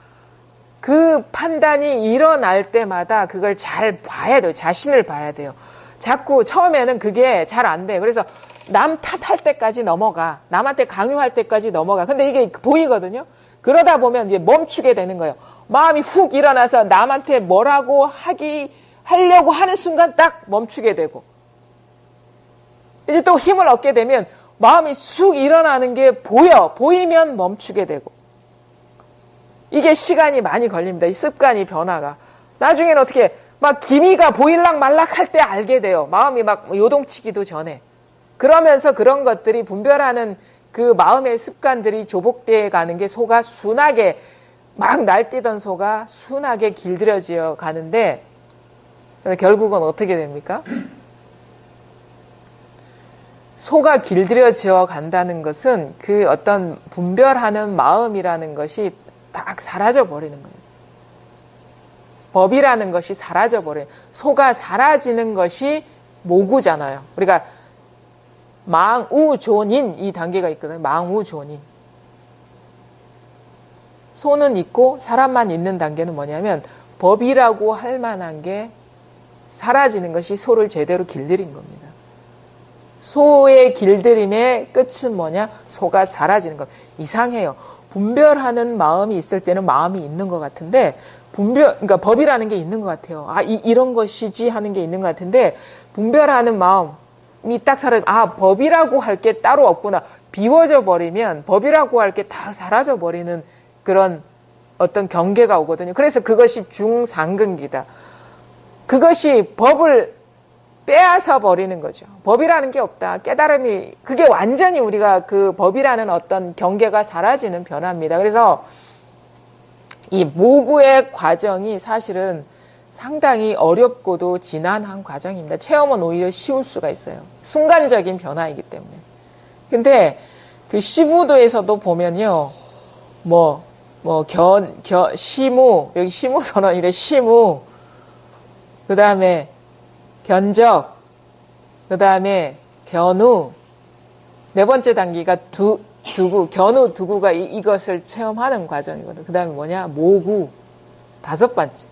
그 판단이 일어날 때마다 그걸 잘 봐야 돼요. 자신을 봐야 돼요. 자꾸 처음에는 그게 잘 안 돼. 그래서 남 탓할 때까지 넘어가. 남한테 강요할 때까지 넘어가. 근데 이게 보이거든요. 그러다 보면 이제 멈추게 되는 거예요. 마음이 훅 일어나서 남한테 뭐라고 하려고 하는 순간 딱 멈추게 되고. 이제 또 힘을 얻게 되면 마음이 쑥 일어나는 게 보이면 멈추게 되고. 이게 시간이 많이 걸립니다. 이 습관이 변화가. 나중에는 어떻게 막 기미가 보일락 말락 할 때 알게 돼요. 마음이 막 요동치기도 전에. 그러면서 그런 것들이 분별하는 그 마음의 습관들이 조복되어 가는 게 소가 순하게 막 날뛰던 소가 순하게 길들여져 가는데 결국은 어떻게 됩니까? 소가 길들여져 간다는 것은 그 어떤 분별하는 마음이라는 것이 딱 사라져 버리는 거예요. 법이라는 것이 사라져 버려요. 소가 사라지는 것이 모구잖아요. 우리가 망우존인 이 단계가 있거든요. 망우존인. 소는 있고 사람만 있는 단계는 뭐냐면 법이라고 할 만한 게 사라지는 것이 소를 제대로 길들인 겁니다. 소의 길들임의 끝은 뭐냐? 소가 사라지는 것. 이상해요. 분별하는 마음이 있을 때는 마음이 있는 것 같은데 그러니까 법이라는 게 있는 것 같아요. 이런 것이지 하는 게 있는 것 같은데 분별하는 마음이 딱 법이라고 할 게 따로 없구나. 비워져 버리면 법이라고 할 게 다 사라져 버리는 그런 어떤 경계가 오거든요. 그래서 그것이 중상근기다. 그것이 법을 빼앗아 버리는 거죠. 법이라는 게 없다. 깨달음이 그게 완전히 우리가 그 법이라는 어떤 경계가 사라지는 변화입니다. 그래서 이 모구의 과정이 사실은 상당히 어렵고도 지난한 과정입니다. 체험은 오히려 쉬울 수가 있어요. 순간적인 변화이기 때문에. 근데 그 시부도에서도 보면요. 시무, 여기 시무 선언이래, 시무. 그 다음에 견적, 그 다음에 견우, 네 번째 단계가 두구, 견우, 두구가 이것을 체험하는 과정이거든. 그 다음에 뭐냐? 모구, 다섯 번째.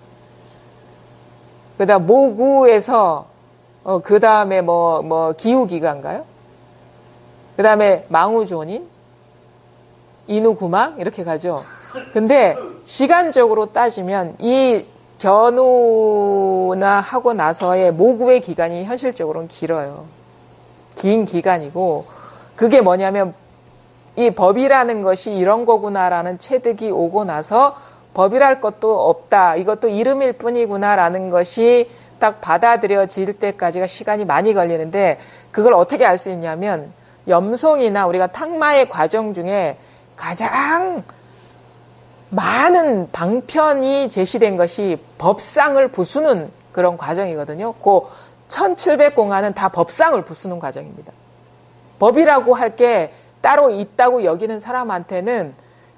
그 다음 모구에서, 그 다음에 기후기가인가요? 그 다음에 망우존인, 인우구망, 이렇게 가죠. 근데 시간적으로 따지면 이 견우나 하고 나서의 모구의 기간이 현실적으로는 길어요. 긴 기간이고 그게 뭐냐면 이 법이라는 것이 이런 거구나라는 체득이 오고 나서 법이랄 것도 없다. 이것도 이름일 뿐이구나라는 것이 딱 받아들여질 때까지가 시간이 많이 걸리는데 그걸 어떻게 알 수 있냐면 염송이나 우리가 탁마의 과정 중에 가장 많은 방편이 제시된 것이 법상을 부수는 그런 과정이거든요. 그 1700공안은 다 법상을 부수는 과정입니다. 법이라고 할 게 따로 있다고 여기는 사람한테는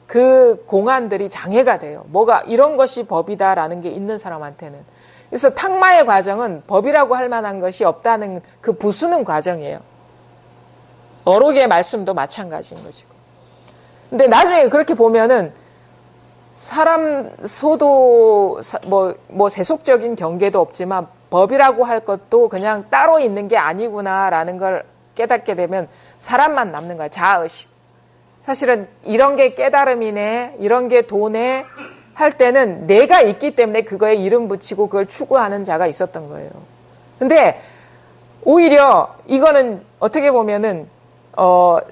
그 공안들이 장애가 돼요. 뭐가 이런 것이 법이다라는 게 있는 사람한테는. 그래서 탁마의 과정은 법이라고 할 만한 것이 없다는 그 부수는 과정이에요. 어록의 말씀도 마찬가지인 것이고. 근데 나중에 그렇게 보면은 사람 소도 뭐 세속적인 경계도 없지만 법이라고 할 것도 그냥 따로 있는 게 아니구나라는 걸 깨닫게 되면 사람만 남는 거야. 자아의식. 사실은 이런 게 깨달음이네, 이런 게 도네 할 때는 내가 있기 때문에 그거에 이름 붙이고 그걸 추구하는 자가 있었던 거예요. 근데 오히려 이거는 어떻게 보면은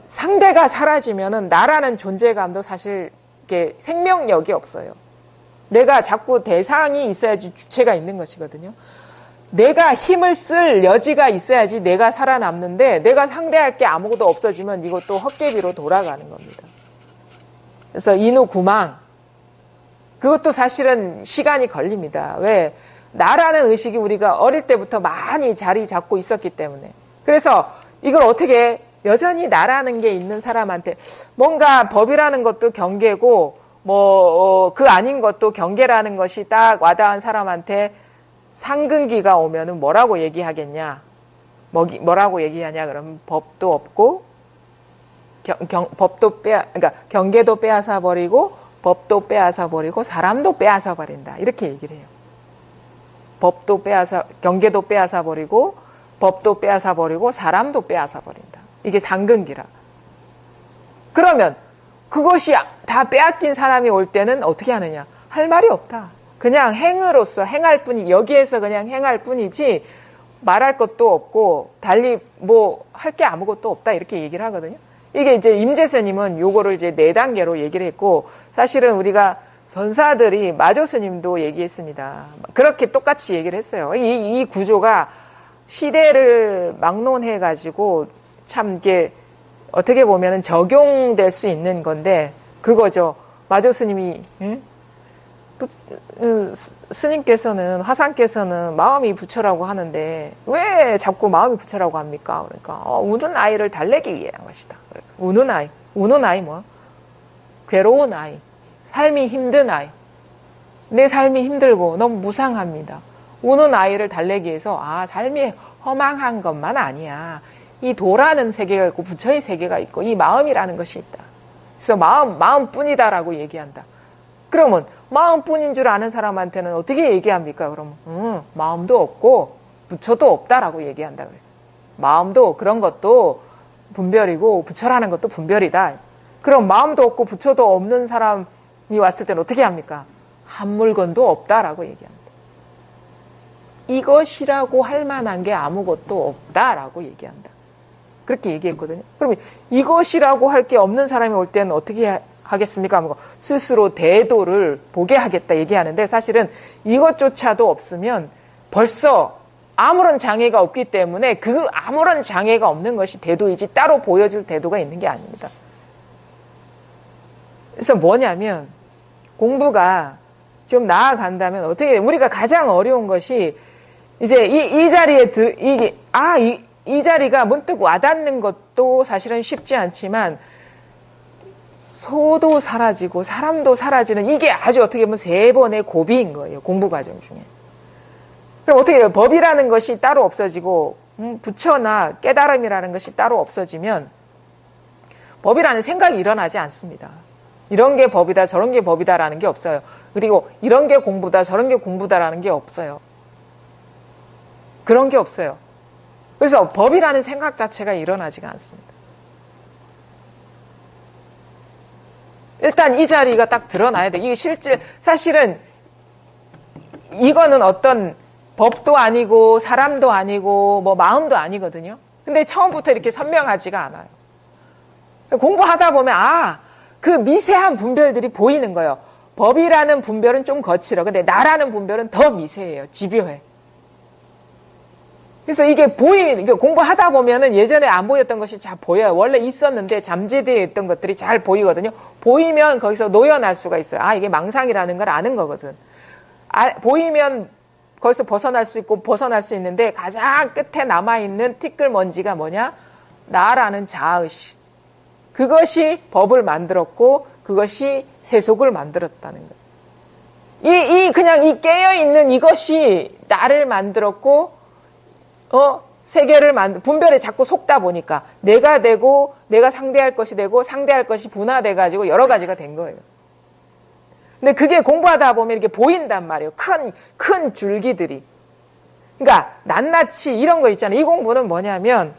상대가 사라지면은 나라는 존재감도 사실 이렇게 생명력이 없어요. 내가 자꾸 대상이 있어야지 주체가 있는 것이거든요. 내가 힘을 쓸 여지가 있어야지 내가 살아남는데 내가 상대할 게 아무것도 없어지면 이것도 헛개비로 돌아가는 겁니다. 그래서 인후구망 그것도 사실은 시간이 걸립니다. 왜? 나라는 의식이 우리가 어릴 때부터 많이 자리 잡고 있었기 때문에. 그래서 이걸 어떻게 여전히 나라는 게 있는 사람한테 뭔가 법이라는 것도 경계고 그 아닌 것도 경계라는 것이 딱 와닿은 사람한테 상근기가 오면은 뭐라고 얘기하겠냐? 뭐라고 얘기하냐? 그러면 법도 없고 그러니까 경계도 빼앗아 버리고 법도 빼앗아 버리고 사람도 빼앗아 버린다. 이렇게 얘기를 해요. 경계도 빼앗아 버리고 법도 빼앗아 버리고 사람도 빼앗아 버린다. 이게 상근기라. 그러면 그것이 다 빼앗긴 사람이 올 때는 어떻게 하느냐? 할 말이 없다. 그냥 행으로서 행할 뿐이 여기에서 그냥 행할 뿐이지 말할 것도 없고 달리 할 게 아무것도 없다 이렇게 얘기를 하거든요. 이게 이제 임재스님은 요거를 이제 4단계로 얘기를 했고 사실은 우리가 선사들이 마조 스님도 얘기했습니다. 그렇게 똑같이 얘기를 했어요. 이 구조가 시대를 막론해 가지고 참 이게 어떻게 보면은 적용될 수 있는 건데 그거죠. 마조 스님이 스님께서는 화상께서는 마음이 부처라고 하는데 왜 자꾸 마음이 부처라고 합니까? 그러니까 우는 아이를 달래기 위한 것이다. 우는 아이 뭐? 괴로운 아이, 삶이 힘든 아이, 내 삶이 힘들고 너무 무상합니다. 우는 아이를 달래기 위해서 삶이 허망한 것만 아니야. 이 도라는 세계가 있고 부처의 세계가 있고 이 마음이라는 것이 있다. 그래서 마음뿐이다라고 얘기한다. 그러면 마음뿐인 줄 아는 사람한테는 어떻게 얘기합니까? 그러면 마음도 없고 부처도 없다라고 얘기한다 그랬어요. 마음도 그런 것도 분별이고 부처라는 것도 분별이다. 그럼 마음도 없고 부처도 없는 사람이 왔을 때는 어떻게 합니까? 한 물건도 없다라고 얘기합니다. 이것이라고 할 만한 게 아무것도 없다라고 얘기한다. 그렇게 얘기했거든요. 그러면 이것이라고 할 게 없는 사람이 올 때는 어떻게 하겠습니까? 스스로 대도를 보게 하겠다 얘기하는데 사실은 이것조차도 없으면 벌써 아무런 장애가 없기 때문에 그 아무런 장애가 없는 것이 대도이지 따로 보여줄 대도가 있는 게 아닙니다. 그래서 뭐냐면 공부가 좀 나아간다면 어떻게 우리가 가장 어려운 것이 이제 이 자리에 이 자리가 문득 와닿는 것도 사실은 쉽지 않지만 소도 사라지고 사람도 사라지는 이게 아주 어떻게 보면 3번의 고비인 거예요. 공부 과정 중에. 그럼 어떻게 해요? 법이라는 것이 따로 없어지고 부처나 깨달음이라는 것이 따로 없어지면 법이라는 생각이 일어나지 않습니다. 이런 게 법이다 저런 게 법이다라는 게 없어요. 그리고 이런 게 공부다 저런 게 공부다라는 게 없어요. 그런 게 없어요. 그래서 법이라는 생각 자체가 일어나지가 않습니다. 일단 이 자리가 딱 드러나야 돼. 이게 실제 사실은 이거는 어떤 법도 아니고 사람도 아니고 마음도 아니거든요. 근데 처음부터 이렇게 선명하지가 않아요. 공부하다 보면 그 미세한 분별들이 보이는 거예요. 법이라는 분별은 좀 거칠어. 근데 나라는 분별은 더 미세해요. 집요해. 그래서 이게 공부하다 보면은 예전에 안 보였던 것이 잘 보여요. 원래 있었는데 잠재되어 있던 것들이 잘 보이거든요. 보이면 거기서 놓여날 수가 있어요. 이게 망상이라는 걸 아는 거거든. 보이면 거기서 벗어날 수 있고 벗어날 수 있는데 가장 끝에 남아있는 티끌먼지가 뭐냐? 나라는 자아의식. 그것이 법을 만들었고 그것이 세속을 만들었다는 거예요. 그냥 이 깨어있는 이것이 나를 만들었고, 세계를 분별에 자꾸 속다 보니까 내가 되고 내가 상대할 것이 되고 상대할 것이 분화돼가지고 여러 가지가 된 거예요. 근데 그게 공부하다 보면 이렇게 보인단 말이에요. 큰 줄기들이. 그러니까 낱낱이 이런 거 있잖아요. 이 공부는 뭐냐면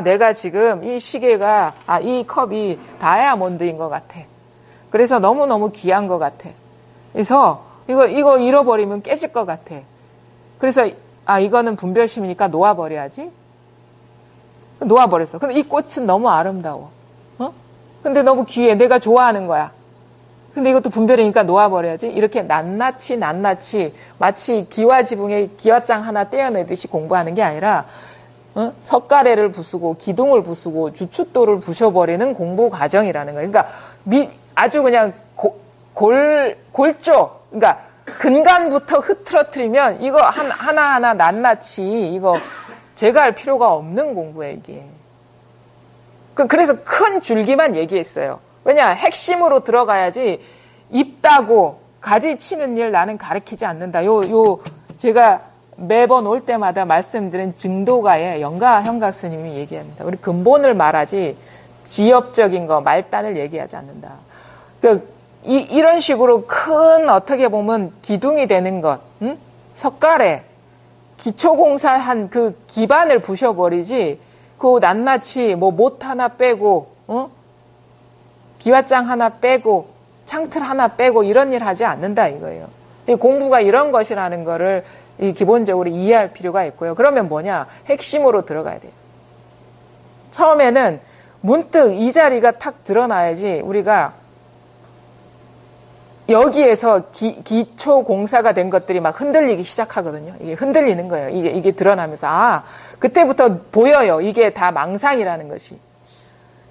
내가 지금 이 시계가 이 컵이 다이아몬드인 것 같아. 그래서 너무너무 귀한 것 같아. 그래서 이거 잃어버리면 깨질 것 같아. 그래서 이거는 분별심이니까 놓아버려야지. 놓아버렸어. 근데 이 꽃은 너무 아름다워. 근데 너무 귀해. 내가 좋아하는 거야. 근데 이것도 분별이니까 놓아버려야지. 이렇게 낱낱이 마치 기와지붕에 기와장 하나 떼어내듯이 공부하는 게 아니라 석가래를 부수고 기둥을 부수고 주춧돌을 부셔버리는 공부 과정이라는 거예요. 그러니까 아주 그냥 골조, 그러니까 근간부터 흐트러뜨리면 이거 하나하나 낱낱이 이거 제가 할 필요가 없는 공부예요, 이게. 그래서 큰 줄기만 얘기했어요. 왜냐, 핵심으로 들어가야지 입다고 가지 치는 일 나는 가르치지 않는다. 제가 매번 올 때마다 말씀드린 증도가의 영가 형각 스님이 얘기합니다. 우리 근본을 말하지 지엽적인 거, 말단을 얘기하지 않는다. 이런 식으로 큰 어떻게 보면 기둥이 되는 것, 석가래, 기초공사한 그 기반을 부셔버리지, 그 낱낱이 못 하나 빼고, 기와장 하나 빼고, 창틀 하나 빼고 이런 일 하지 않는다 이거예요. 공부가 이런 것이라는 거를 기본적으로 이해할 필요가 있고요. 그러면 뭐냐? 핵심으로 들어가야 돼요. 처음에는 문득 이 자리가 탁 드러나야지 우리가 여기에서 기초 공사가 된 것들이 막 흔들리기 시작하거든요. 이게 흔들리는 거예요. 이게 드러나면서 그때부터 보여요. 이게 다 망상이라는 것이.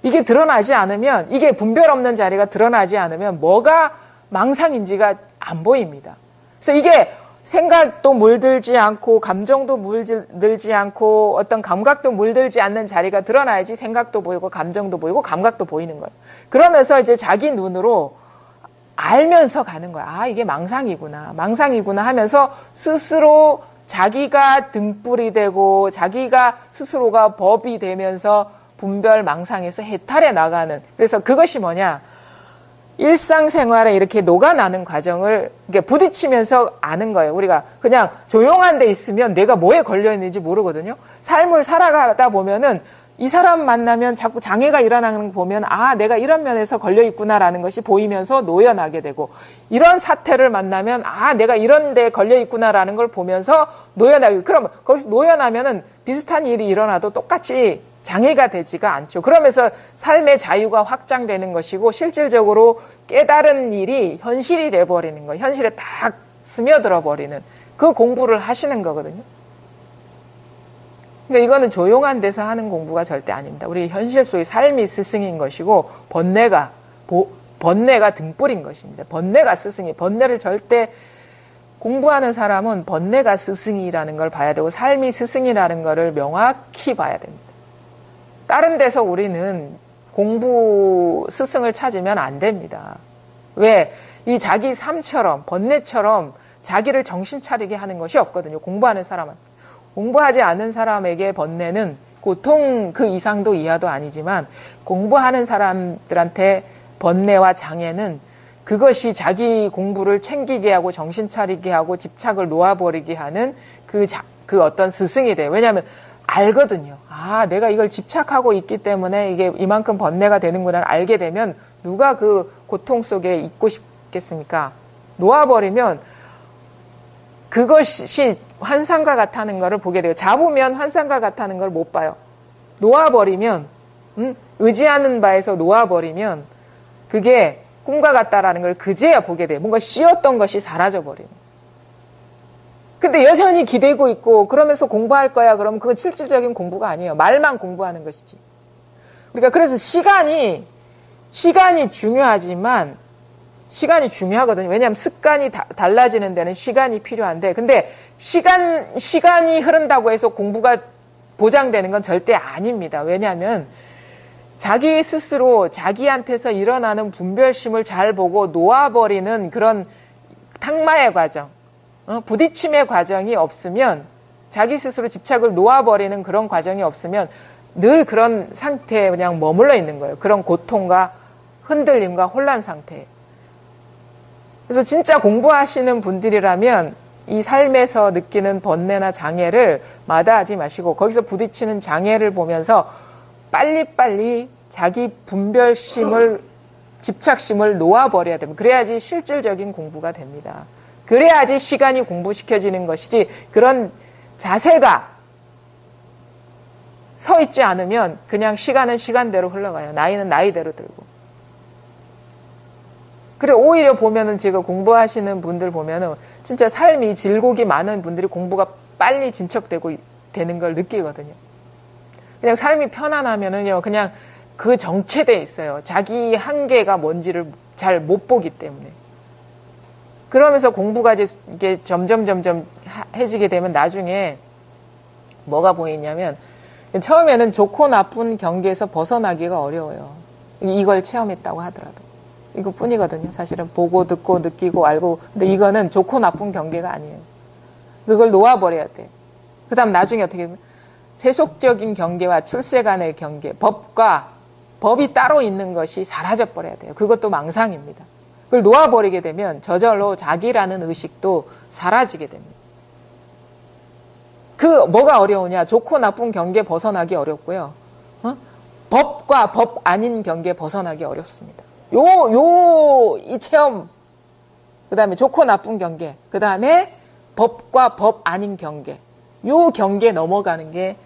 이게 드러나지 않으면, 이게 분별 없는 자리가 드러나지 않으면 뭐가 망상인지가 안 보입니다. 그래서 이게 생각도 물들지 않고 감정도 물들지 않고 어떤 감각도 물들지 않는 자리가 드러나야지 생각도 보이고 감정도 보이고 감각도 보이는 거예요. 그러면서 이제 자기 눈으로 알면서 가는 거야. 이게 망상이구나 하면서 스스로 자기가 등불이 되고 자기가 스스로가 법이 되면서 분별 망상에서 해탈해 나가는. 그래서 그것이 뭐냐? 일상생활에 이렇게 녹아나는 과정을 부딪히면서 아는 거예요. 우리가 그냥 조용한 데 있으면 내가 뭐에 걸려있는지 모르거든요. 삶을 살아가다 보면은 이 사람 만나면 자꾸 장애가 일어나는 거 보면 내가 이런 면에서 걸려있구나라는 것이 보이면서 놓여나게 되고, 이런 사태를 만나면 내가 이런 데 걸려있구나라는 걸 보면서 놓여나게. 그럼 거기서 놓여나면은 비슷한 일이 일어나도 똑같이 장애가 되지가 않죠. 그러면서 삶의 자유가 확장되는 것이고 실질적으로 깨달은 일이 현실이 돼버리는 거예요. 현실에 딱 스며들어 버리는 그 공부를 하시는 거거든요. 그러니까 이거는 조용한 데서 하는 공부가 절대 아닙니다. 우리 현실 속의 삶이 스승인 것이고 번뇌가 등불인 것입니다. 번뇌가 스승이. 번뇌를 절대 공부하는 사람은 번뇌가 스승이라는 걸 봐야 되고 삶이 스승이라는 것을 명확히 봐야 됩니다. 다른 데서 우리는 공부 스승을 찾으면 안 됩니다. 왜? 이 자기 삶처럼 번뇌처럼 자기를 정신 차리게 하는 것이 없거든요. 공부하는 사람은. 공부하지 않은 사람에게 번뇌는 고통 그 이상도 이하도 아니지만, 공부하는 사람들한테 번뇌와 장애는 그것이 자기 공부를 챙기게 하고 정신 차리게 하고 집착을 놓아버리게 하는 그 어떤 스승이 돼요. 왜냐하면 알거든요. 내가 이걸 집착하고 있기 때문에 이게 이만큼 번뇌가 되는구나 알게 되면 누가 그 고통 속에 있고 싶겠습니까? 놓아버리면 그것이 환상과 같다는 것을 보게 돼요. 잡으면 환상과 같다는 걸 못 봐요. 놓아버리면, 의지하는 바에서 놓아버리면 그게 꿈과 같다라는 걸 그제야 보게 돼요. 뭔가 씌웠던 것이 사라져버리는. 근데 여전히 기대고 있고 그러면서 공부할 거야. 그러면 그건 실질적인 공부가 아니에요. 말만 공부하는 것이지. 우리가 그래서 시간이 중요하지만 시간이 중요하거든요. 왜냐하면 습관이 달라지는 데는 시간이 필요한데, 근데 시간이 흐른다고 해서 공부가 보장되는 건 절대 아닙니다. 왜냐하면 자기 스스로 자기한테서 일어나는 분별심을 잘 보고 놓아버리는 그런 탁마의 과정, 부딪힘의 과정이 없으면, 자기 스스로 집착을 놓아버리는 그런 과정이 없으면 늘 그런 상태에 그냥 머물러 있는 거예요. 그런 고통과 흔들림과 혼란 상태에. 그래서 진짜 공부하시는 분들이라면 이 삶에서 느끼는 번뇌나 장애를 마다하지 마시고 거기서 부딪히는 장애를 보면서 빨리빨리 자기 분별심을, 집착심을 놓아버려야 됩니다. 그래야지 실질적인 공부가 됩니다. 그래야지 시간이 공부시켜지는 것이지, 그런 자세가 서 있지 않으면 그냥 시간은 시간대로 흘러가요. 나이는 나이대로 들고. 그래, 오히려 보면은 제가 공부하시는 분들 보면은 진짜 삶이 질곡이 많은 분들이 공부가 빨리 진척되고 되는 걸 느끼거든요. 그냥 삶이 편안하면은요, 그냥 그 정체돼 있어요. 자기 한계가 뭔지를 잘 못 보기 때문에. 그러면서 공부가 이게 점점 해지게 되면 나중에 뭐가 보이냐면, 처음에는 좋고 나쁜 경계에서 벗어나기가 어려워요. 이걸 체험했다고 하더라도. 이거뿐이거든요. 사실은 보고 듣고 느끼고 알고. 근데 이거는 좋고 나쁜 경계가 아니에요. 그걸 놓아버려야 돼. 그 다음 나중에 어떻게 보면 세속적인 경계와 출세 간의 경계, 법이 따로 있는 것이 사라져버려야 돼요. 그것도 망상입니다. 그걸 놓아버리게 되면 저절로 자기라는 의식도 사라지게 됩니다. 뭐가 어려우냐? 좋고 나쁜 경계 벗어나기 어렵고요. 법과 법 아닌 경계 벗어나기 어렵습니다. 이 체험, 그 다음에 좋고 나쁜 경계, 그 다음에 법과 법 아닌 경계, 요 경계 넘어가는 게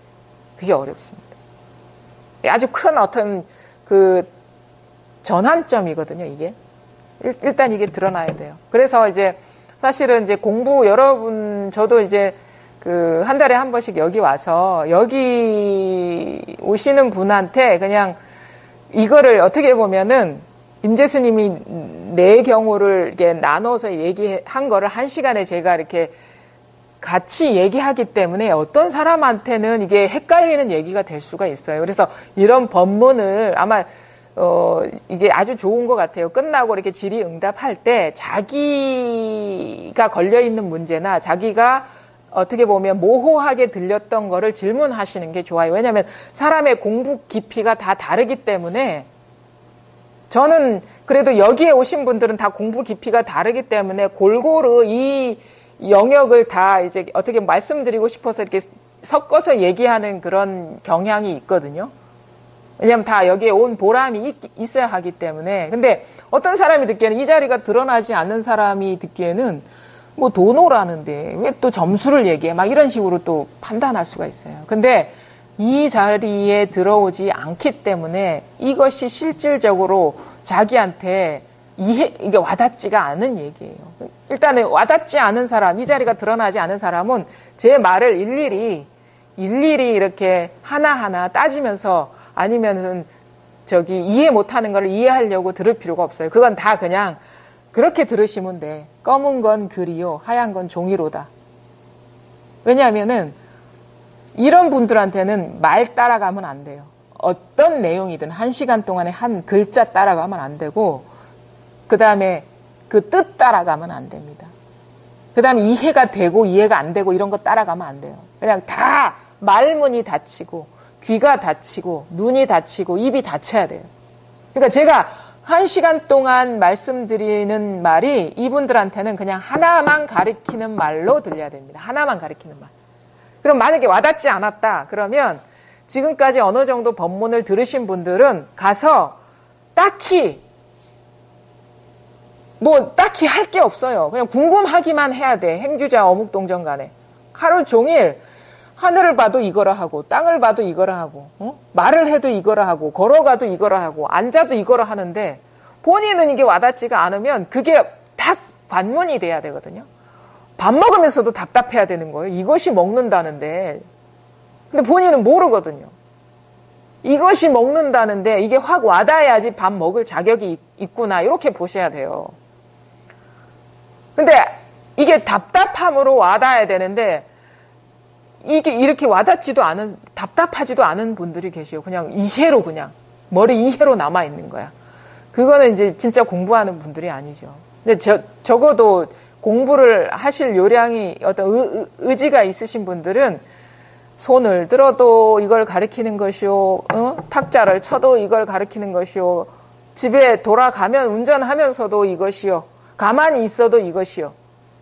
그게 어렵습니다. 아주 큰 어떤 전환점이거든요, 이게. 일단 이게 드러나야 돼요. 그래서 이제 사실은 이제 여러분, 저도 이제 한 달에 한 번씩 여기 와서 여기 오시는 분한테 그냥 이거를 어떻게 보면은 임재스님이 내 경우를 이렇게 나눠서 얘기한 거를 1시간에 제가 이렇게 같이 얘기하기 때문에 어떤 사람한테는 이게 헷갈리는 얘기가 될 수가 있어요. 그래서 이런 법문을 아마 이게 아주 좋은 것 같아요. 끝나고 이렇게 질의응답할 때 자기가 걸려있는 문제나 자기가 어떻게 보면 모호하게 들렸던 거를 질문하시는 게 좋아요. 왜냐하면 사람의 공부 깊이가 다 다르기 때문에, 저는 그래도 여기에 오신 분들은 다 공부 깊이가 다르기 때문에 골고루 이 영역을 다 이제 어떻게 말씀드리고 싶어서 이렇게 섞어서 얘기하는 그런 경향이 있거든요. 왜냐하면 다 여기에 온 보람이 있어야 하기 때문에. 근데 어떤 사람이 듣기에는, 이 자리가 드러나지 않는 사람이 듣기에는 뭐 도노라는데 왜 또 점수를 얘기해? 막 이런 식으로 또 판단할 수가 있어요. 근데 이 자리에 들어오지 않기 때문에 이것이 실질적으로 자기한테 이게 와닿지가 않은 얘기예요. 일단은 와닿지 않은 사람, 이 자리가 드러나지 않은 사람은 제 말을 일일이 이렇게 하나하나 따지면서, 아니면은 이해 못하는 걸 이해하려고 들을 필요가 없어요. 그건 다 그냥 그렇게 들으시면 돼. 검은 건 글이요, 하얀 건 종이로다. 왜냐하면은 이런 분들한테는 말 따라가면 안 돼요. 어떤 내용이든 1시간 동안에 한 글자 따라가면 안 되고, 그 다음에 그 뜻 따라가면 안 됩니다. 그 다음에 이해가 되고 이해가 안 되고 이런 거 따라가면 안 돼요. 그냥 다 말문이 닫히고 귀가 닫히고 눈이 닫히고 입이 닫혀야 돼요. 그러니까 제가 1시간 동안 말씀드리는 말이 이분들한테는 그냥 하나만 가리키는 말로 들려야 됩니다. 하나만 가리키는 말. 그럼 만약에 와닿지 않았다 그러면 지금까지 어느 정도 법문을 들으신 분들은 가서 딱히 할 게 없어요. 그냥 궁금하기만 해야 돼. 행주자 어묵동정 간에. 하루 종일 하늘을 봐도 이거라 하고, 땅을 봐도 이거라 하고, 말을 해도 이거라 하고, 걸어가도 이거라 하고, 앉아도 이거라 하는데 본인은 이게 와닿지가 않으면 그게 딱 관문이 돼야 되거든요. 밥 먹으면서도 답답해야 되는 거예요. 이것이 먹는다는데. 근데 본인은 모르거든요. 이것이 먹는다는데 이게 확 와닿아야지 밥 먹을 자격이 있구나, 이렇게 보셔야 돼요. 근데 이게 답답함으로 와닿아야 되는데 이게 이렇게 와닿지도 않은, 답답하지도 않은 분들이 계셔요. 그냥 이해로, 그냥 머리 이해로 남아 있는 거야. 그거는 이제 진짜 공부하는 분들이 아니죠. 근데 적어도 공부를 하실 요량이, 어떤 의지가 있으신 분들은 손을 들어도 이걸 가리키는 것이요, 탁자를 쳐도 이걸 가리키는 것이요, 집에 돌아가면 운전하면서도 이것이요, 가만히 있어도 이것이요,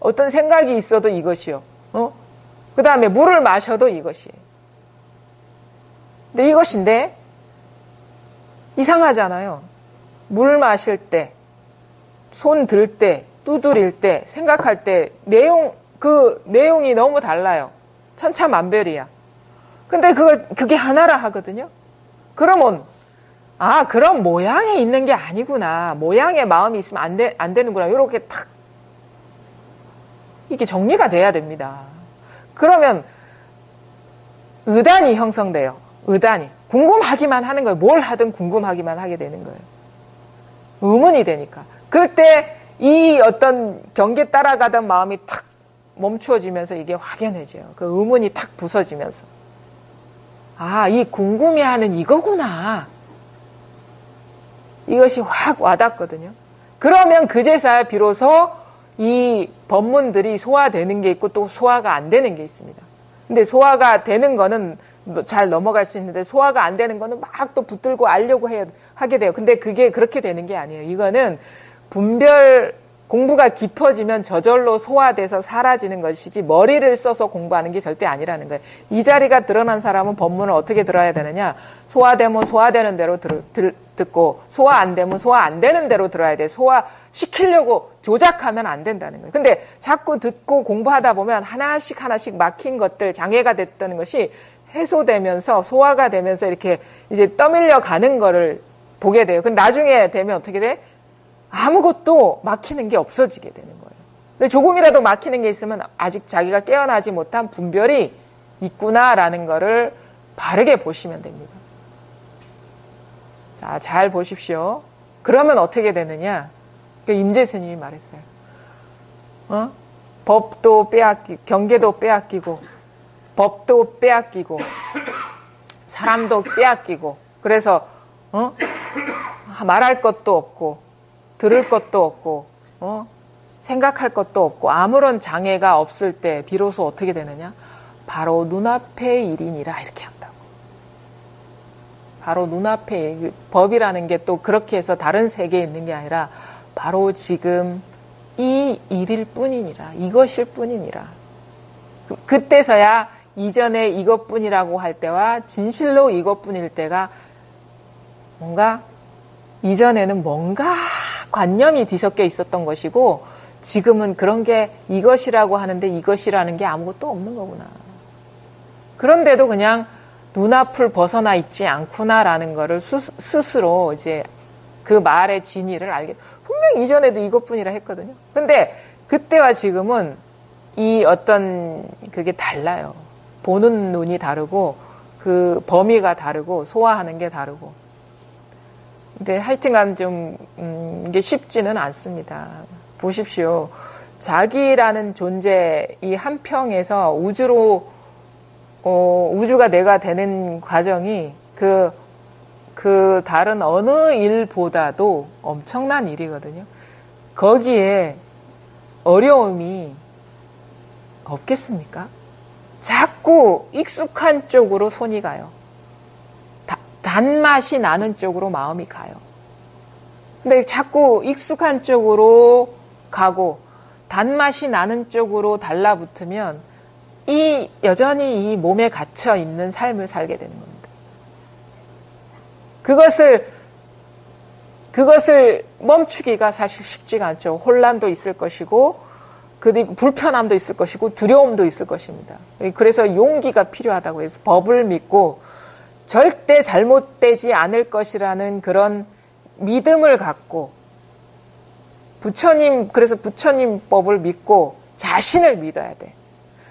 어떤 생각이 있어도 이것이요, 그 다음에 물을 마셔도 이것이에요. 근데 이것인데 이상하잖아요. 물 마실 때, 손 들 때, 두드릴 때, 생각할 때 그 내용이 너무 달라요. 천차만별이야. 근데 그게 하나라 하거든요. 그러면 그런 모양에 있는 게 아니구나. 모양에 마음이 있으면 안 되는구나. 이렇게 탁 이게 정리가 돼야 됩니다. 그러면 의단이 형성돼요. 의단이. 궁금하기만 하는 거예요. 뭘 하든 궁금하기만 하게 되는 거예요. 의문이 되니까. 그럴 때 이 어떤 경계 따라가던 마음이 탁 멈추어지면서 이게 확연해져요. 그 의문이 탁 부서지면서. 이 궁금해하는 이거구나. 이것이 확 와닿거든요. 그러면 그제서야 비로소 이 법문들이 소화되는 게 있고 또 소화가 안 되는 게 있습니다. 근데 소화가 되는 거는 잘 넘어갈 수 있는데 소화가 안 되는 거는 막 또 붙들고 알려고 하게 돼요. 근데 그게 그렇게 되는 게 아니에요. 이거는 분별 공부가 깊어지면 저절로 소화돼서 사라지는 것이지 머리를 써서 공부하는 게 절대 아니라는 거예요. 이 자리가 드러난 사람은 법문을 어떻게 들어야 되느냐. 소화되면 소화되는 대로 듣고 소화 안 되면 소화 안 되는 대로 들어야 돼. 소화시키려고 조작하면 안 된다는 거예요. 근데 자꾸 듣고 공부하다 보면 하나씩 막힌 것들, 장애가 됐다는 것이 해소되면서 소화가 되면서 이렇게 이제 떠밀려 가는 거를 보게 돼요. 근데 나중에 되면 어떻게 돼? 아무것도 막히는 게 없어지게 되는 거예요. 근데 조금이라도 막히는 게 있으면 아직 자기가 깨어나지 못한 분별이 있구나라는 거를 바르게 보시면 됩니다. 자, 잘 보십시오. 그러면 어떻게 되느냐? 임재 스님이 말했어요. 법도 경계도 빼앗기고, 법도 빼앗기고, 사람도 빼앗기고, 그래서, 말할 것도 없고, 들을 것도 없고, 생각할 것도 없고, 아무런 장애가 없을 때 비로소 어떻게 되느냐? 바로 눈앞의 일이니라 이렇게 한다고. 바로 눈앞의 일, 법이라는 게 또 그렇게 해서 다른 세계에 있는 게 아니라 바로 지금 이 일일 뿐이니라, 이것일 뿐이니라. 그때서야 이전에 이것뿐이라고 할 때와 진실로 이것뿐일 때가 뭔가 이전에는 뭔가 관념이 뒤섞여 있었던 것이고 지금은 그런 게 이것이라고 하는데 이것이라는 게 아무것도 없는 거구나. 그런데도 그냥 눈앞을 벗어나 있지 않구나라는 거를 스스로 이제 그 말의 진위를 알게. 분명 이전에도 이것뿐이라 했거든요. 근데 그때와 지금은 이 어떤 그게 달라요. 보는 눈이 다르고 그 범위가 다르고 소화하는 게 다르고. 근데 하여튼간 좀 이게 쉽지는 않습니다. 보십시오. 자기라는 존재 이 한 평에서 우주가 내가 되는 과정이 그 다른 어느 일보다도 엄청난 일이거든요. 거기에 어려움이 없겠습니까? 자꾸 익숙한 쪽으로 손이 가요. 단맛이 나는 쪽으로 마음이 가요. 근데 자꾸 익숙한 쪽으로 가고 단맛이 나는 쪽으로 달라붙으면 여전히 이 몸에 갇혀 있는 삶을 살게 되는 겁니다. 그것을 멈추기가 사실 쉽지가 않죠. 혼란도 있을 것이고, 그리고 불편함도 있을 것이고, 두려움도 있을 것입니다. 그래서 용기가 필요하다고 해서 법을 믿고 절대 잘못되지 않을 것이라는 그런 믿음을 갖고 그래서 부처님 법을 믿고 자신을 믿어야 돼.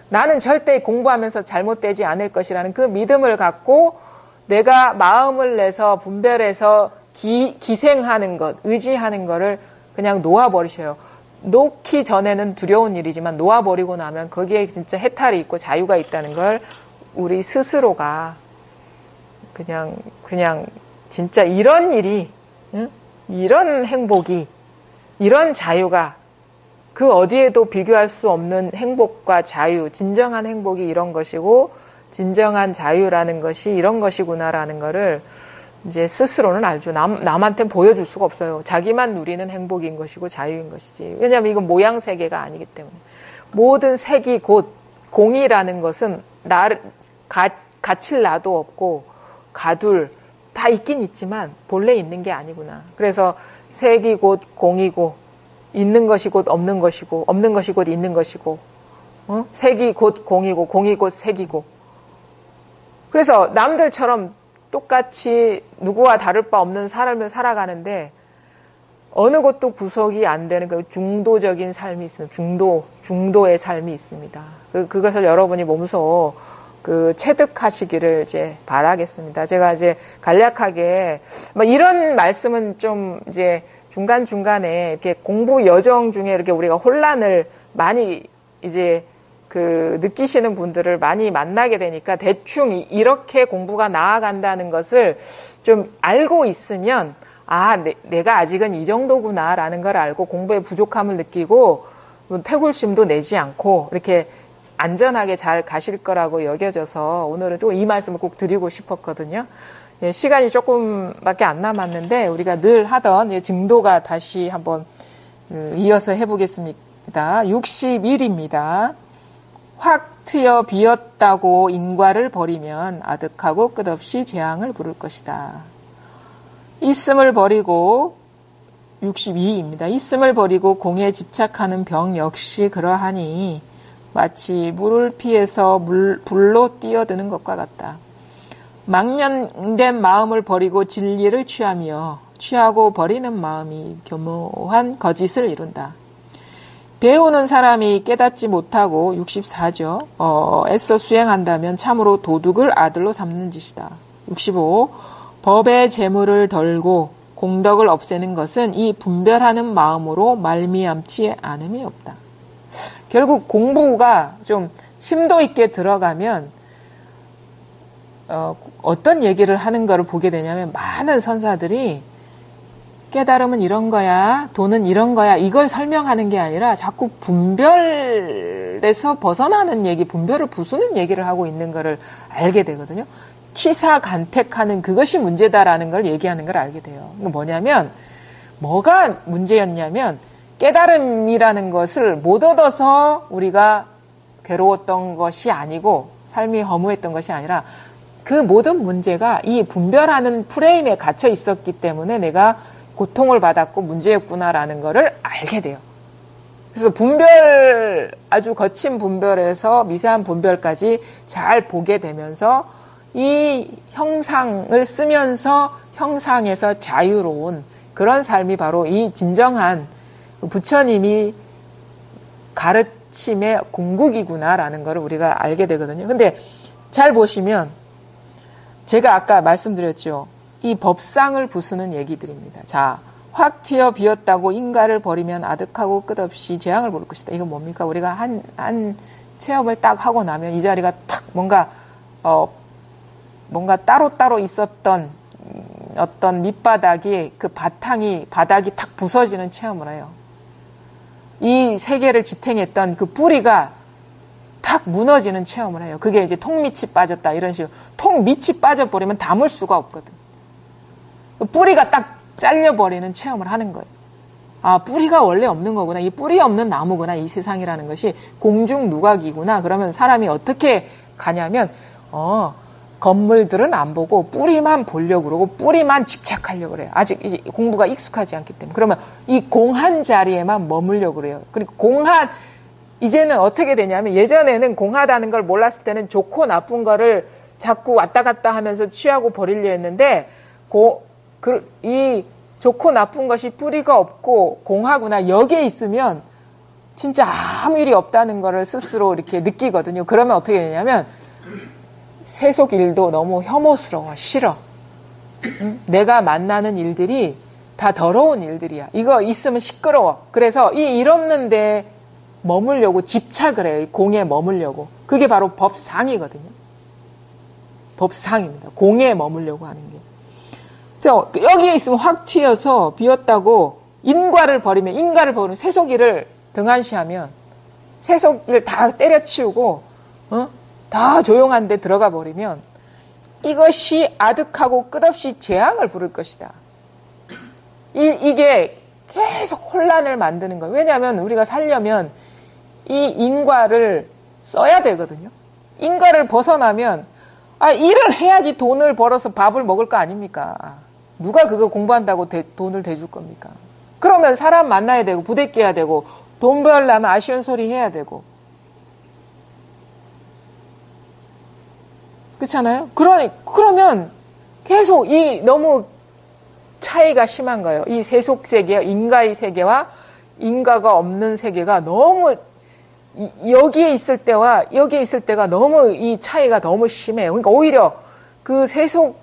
나는 절대 공부하면서 잘못되지 않을 것이라는 그 믿음을 갖고 내가 마음을 내서 분별해서 기생하는 것, 의지하는 거를 그냥 놓아버리셔요. 놓기 전에는 두려운 일이지만 놓아버리고 나면 거기에 진짜 해탈이 있고 자유가 있다는 걸 우리 스스로가 그냥 진짜 이런 일이, 응? 이런 행복이, 이런 자유가 그 어디에도 비교할 수 없는 행복과 자유, 진정한 행복이 이런 것이고 진정한 자유라는 것이 이런 것이구나라는 거를 이제 스스로는 알죠. 남한테 보여줄 수가 없어요. 자기만 누리는 행복인 것이고 자유인 것이지. 왜냐하면 이건 모양 세계가 아니기 때문에. 모든 색이 곧 공이라는 것은 가칠 나도 없고 가둘 다 있긴 있지만 본래 있는 게 아니구나. 그래서 색이 곧 공이고 있는 것이 곧 없는 것이고 없는 것이 곧 있는 것이고 색이 곧 공이고 공이 곧 색이고 그래서 남들처럼 똑같이 누구와 다를 바 없는 삶을 살아가는데 어느 것도 구속이 안 되는 그 중도적인 삶이 있습니다. 중도의 삶이 있습니다. 그것을 여러분이 몸소 체득하시기를 이제 바라겠습니다. 제가 이제 간략하게 이런 말씀은 좀 이제 중간중간에 이렇게 공부 여정 중에 이렇게 우리가 혼란을 많이 이제 느끼시는 분들을 많이 만나게 되니까 대충 이렇게 공부가 나아간다는 것을 좀 알고 있으면 내가 아직은 이 정도구나라는 걸 알고 공부의 부족함을 느끼고 태굴심도 내지 않고 이렇게 안전하게 잘 가실 거라고 여겨져서 오늘은 또 이 말씀을 꼭 드리고 싶었거든요. 예, 시간이 조금밖에 안 남았는데 우리가 늘 하던 증도가 다시 한번 이어서 해보겠습니다. 61입니다. 확 트여 비었다고 인과를 버리면 아득하고 끝없이 재앙을 부를 것이다. 있음을 버리고 62입니다. 있음을 버리고 공에 집착하는 병 역시 그러하니 마치 물을 피해서 불로 뛰어드는 것과 같다. 망령된 마음을 버리고 진리를 취하며 취하고 버리는 마음이 교묘한 거짓을 이룬다. 배우는 사람이 깨닫지 못하고 64죠. 애써 수행한다면 참으로 도둑을 아들로 삼는 짓이다. 65. 법의 재물을 덜고 공덕을 없애는 것은 이 분별하는 마음으로 말미암지 않음이 없다. 결국 공부가 좀 심도 있게 들어가면 어떤 얘기를 하는 거를 보게 되냐면 많은 선사들이 깨달음은 이런 거야, 돈은 이런 거야 이걸 설명하는 게 아니라 자꾸 분별에서 벗어나는 얘기, 분별을 부수는 얘기를 하고 있는 거를 알게 되거든요. 취사간택하는 그것이 문제다라는 걸 얘기하는 걸 알게 돼요. 뭐냐면 뭐가 문제였냐면 깨달음이라는 것을 못 얻어서 우리가 괴로웠던 것이 아니고 삶이 허무했던 것이 아니라 그 모든 문제가 이 분별하는 프레임에 갇혀 있었기 때문에 내가 고통을 받았고 문제였구나라는 거를 알게 돼요. 그래서 분별, 아주 거친 분별에서 미세한 분별까지 잘 보게 되면서 이 형상을 쓰면서 형상에서 자유로운 그런 삶이 바로 이 진정한 부처님이 가르침의 궁극이구나라는 걸 우리가 알게 되거든요. 근데 잘 보시면 제가 아까 말씀드렸죠. 이 법상을 부수는 얘기들입니다. 자, 확 튀어 비었다고 인가를 버리면 아득하고 끝없이 재앙을 부를 것이다. 이건 뭡니까? 우리가 한 체험을 딱 하고 나면 이 자리가 탁 뭔가 따로따로 있었던 어떤 밑바닥이 바닥이 탁 부서지는 체험을 해요. 이 세계를 지탱했던 그 뿌리가 탁 무너지는 체험을 해요. 그게 이제 통밑이 빠졌다 이런 식으로. 통밑이 빠져버리면 담을 수가 없거든. 뿌리가 딱 잘려버리는 체험을 하는 거예요. 뿌리가 원래 없는 거구나. 이 뿌리 없는 나무구나. 이 세상이라는 것이 공중누각이구나. 그러면 사람이 어떻게 가냐면 건물들은 안 보고 뿌리만 보려고 그러고 뿌리만 집착하려고 그래요. 아직 이제 공부가 익숙하지 않기 때문에. 그러면 이 공한 자리에만 머물려고 그래요. 그러니까 이제는 어떻게 되냐면 예전에는 공하다는 걸 몰랐을 때는 좋고 나쁜 거를 자꾸 왔다 갔다 하면서 취하고 버리려 했는데 이 좋고 나쁜 것이 뿌리가 없고 공하구나 여기에 있으면 진짜 아무 일이 없다는 거를 스스로 이렇게 느끼거든요. 그러면 어떻게 되냐면 세속 일도 너무 혐오스러워, 싫어. 내가 만나는 일들이 다 더러운 일들이야. 이거 있으면 시끄러워. 그래서 이 일 없는데 머물려고 집착을 해요. 이 공에 머물려고. 그게 바로 법상이거든요. 법상입니다. 공에 머물려고 하는 게. 여기에 있으면 확 튀어서 비었다고 인과를 버리면 세속이를 등한시하면 세속을 다 때려치우고 다 조용한 데 들어가 버리면 이것이 아득하고 끝없이 재앙을 부를 것이다. 이게 계속 혼란을 만드는 거예요. 왜냐하면 우리가 살려면 이 인과를 써야 되거든요. 인과를 벗어나면 일을 해야지 돈을 벌어서 밥을 먹을 거 아닙니까? 누가 그거 공부한다고 돈을 대줄 겁니까? 그러면 사람 만나야 되고 부대껴야 되고 돈 벌려면 아쉬운 소리 해야 되고 그렇잖아요? 그러면 계속 너무 차이가 심한 거예요. 이 세속 세계, 인과의 세계와 인과가 없는 세계가 너무 여기에 있을 때와 여기에 있을 때가 너무 이 차이가 너무 심해요. 그러니까 오히려 그 세속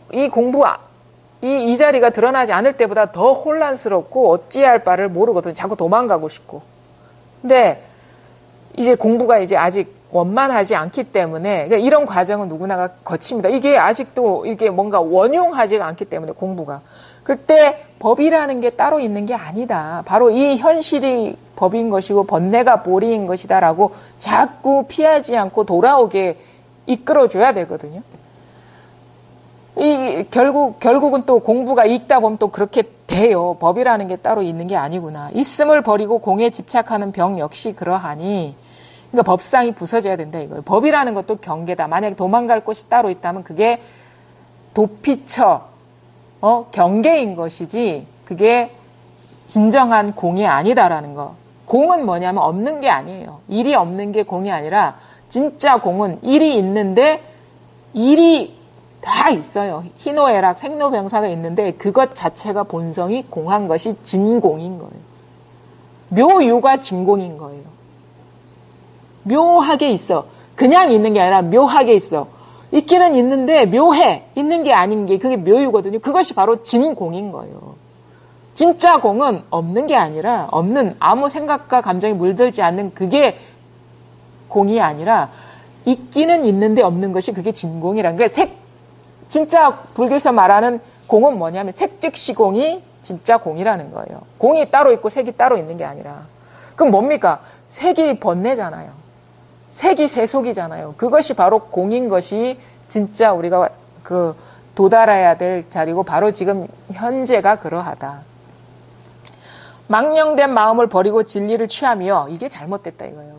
이 자리가 드러나지 않을 때보다 더 혼란스럽고 어찌해야 할 바를 모르거든요. 자꾸 도망가고 싶고. 근데 이제 공부가 이제 아직 원만하지 않기 때문에 그러니까 이런 과정은 누구나가 거칩니다. 이게 아직도 이게 뭔가 원용하지가 않기 때문에 공부가. 그때 법이라는 게 따로 있는 게 아니다. 바로 이 현실이 법인 것이고 번뇌가 보리인 것이다라고 자꾸 피하지 않고 돌아오게 이끌어줘야 되거든요. 결국은 또 공부가 읽다 보면 또 그렇게 돼요. 법이라는 게 따로 있는 게 아니구나. 있음을 버리고 공에 집착하는 병 역시 그러하니 그러니까 법상이 부서져야 된다 이거예요. 법이라는 것도 경계다. 만약에 도망갈 곳이 따로 있다면 그게 도피처, 경계인 것이지 그게 진정한 공이 아니다라는 거. 공은 뭐냐면 없는 게 아니에요. 일이 없는 게 공이 아니라 진짜 공은 일이 있는데 일이 다 있어요. 희노애락, 생로병사가 있는데 그것 자체가 본성이 공한 것이 진공인 거예요. 묘유가 진공인 거예요. 묘하게 있어. 그냥 있는 게 아니라 묘하게 있어. 있기는 있는데 묘해. 있는 게 아닌 게 그게 묘유거든요. 그것이 바로 진공인 거예요. 진짜 공은 없는 게 아니라 없는 아무 생각과 감정이 물들지 않는 그게 공이 아니라 있기는 있는데 없는 것이 그게 진공이라는 거예요. 진짜 불교에서 말하는 공은 뭐냐면 색즉시공이 진짜 공이라는 거예요. 공이 따로 있고 색이 따로 있는 게 아니라. 그럼 뭡니까? 색이 번뇌잖아요. 색이 세속이잖아요. 그것이 바로 공인 것이 진짜 우리가 도달해야 될 자리고 바로 지금 현재가 그러하다. 망령된 마음을 버리고 진리를 취하며 이게 잘못됐다 이거예요.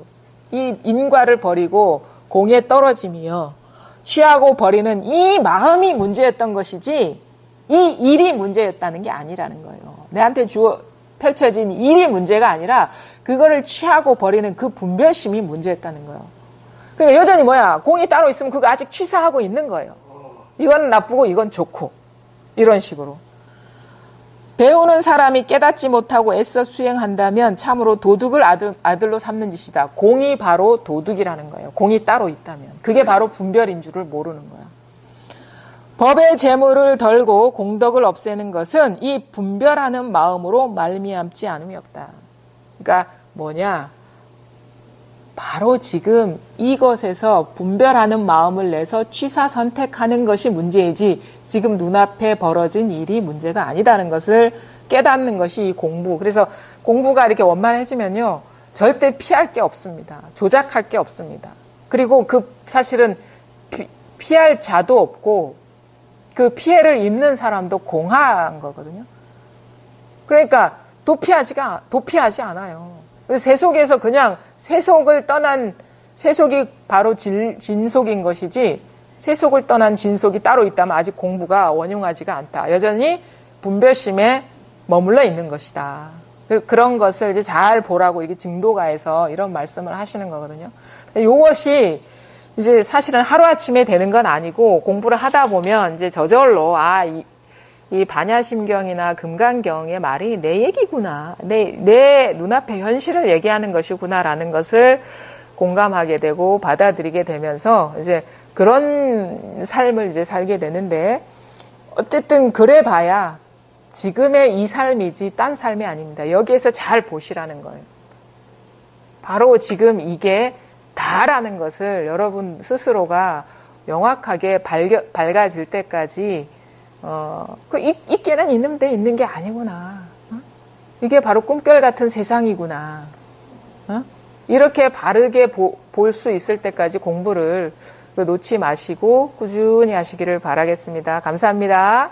이 인과를 버리고 공에 떨어짐이요. 취하고 버리는 이 마음이 문제였던 것이지 이 일이 문제였다는 게 아니라는 거예요. 내한테 펼쳐진 일이 문제가 아니라 그거를 취하고 버리는 그 분별심이 문제였다는 거예요. 그러니까 여전히 공이 따로 있으면 그거 아직 취사하고 있는 거예요. 이건 나쁘고 이건 좋고 이런 식으로. 배우는 사람이 깨닫지 못하고 애써 수행한다면 참으로 도둑을 아들로 삼는 짓이다. 공이 바로 도둑이라는 거예요. 공이 따로 있다면. 그게 바로 분별인 줄을 모르는 거야. 법의 재물을 덜고 공덕을 없애는 것은 이 분별하는 마음으로 말미암지 않음이 없다. 그러니까 바로 지금 이것에서 분별하는 마음을 내서 취사 선택하는 것이 문제이지 지금 눈앞에 벌어진 일이 문제가 아니다는 것을 깨닫는 것이 이 공부. 그래서 공부가 이렇게 원만해지면요. 절대 피할 게 없습니다. 조작할 게 없습니다. 그리고 사실은 피할 자도 없고 그 피해를 입는 사람도 공한 거거든요. 그러니까 도피하지 않아요. 세속에서 그냥 세속을 떠난 세속이 바로 진속인 것이지 세속을 떠난 진속이 따로 있다면 아직 공부가 원용하지가 않다. 여전히 분별심에 머물러 있는 것이다. 그런 것을 이제 잘 보라고 이게 증도가에서 이런 말씀을 하시는 거거든요. 이것이 이제 사실은 하루아침에 되는 건 아니고 공부를 하다 보면 이제 저절로 이 반야심경이나 금강경의 말이 내 얘기구나. 내 눈앞의 현실을 얘기하는 것이구나라는 것을 공감하게 되고 받아들이게 되면서 이제 그런 삶을 이제 살게 되는데 어쨌든 그래 봐야 지금의 이 삶이지 딴 삶이 아닙니다. 여기에서 잘 보시라는 거예요. 바로 지금 이게 다라는 것을 여러분 스스로가 명확하게 밝아질 때까지 있게는 있는데 있는 게 아니구나. 이게 바로 꿈결 같은 세상이구나. 이렇게 바르게 볼 수 있을 때까지 공부를 놓지 마시고 꾸준히 하시기를 바라겠습니다. 감사합니다.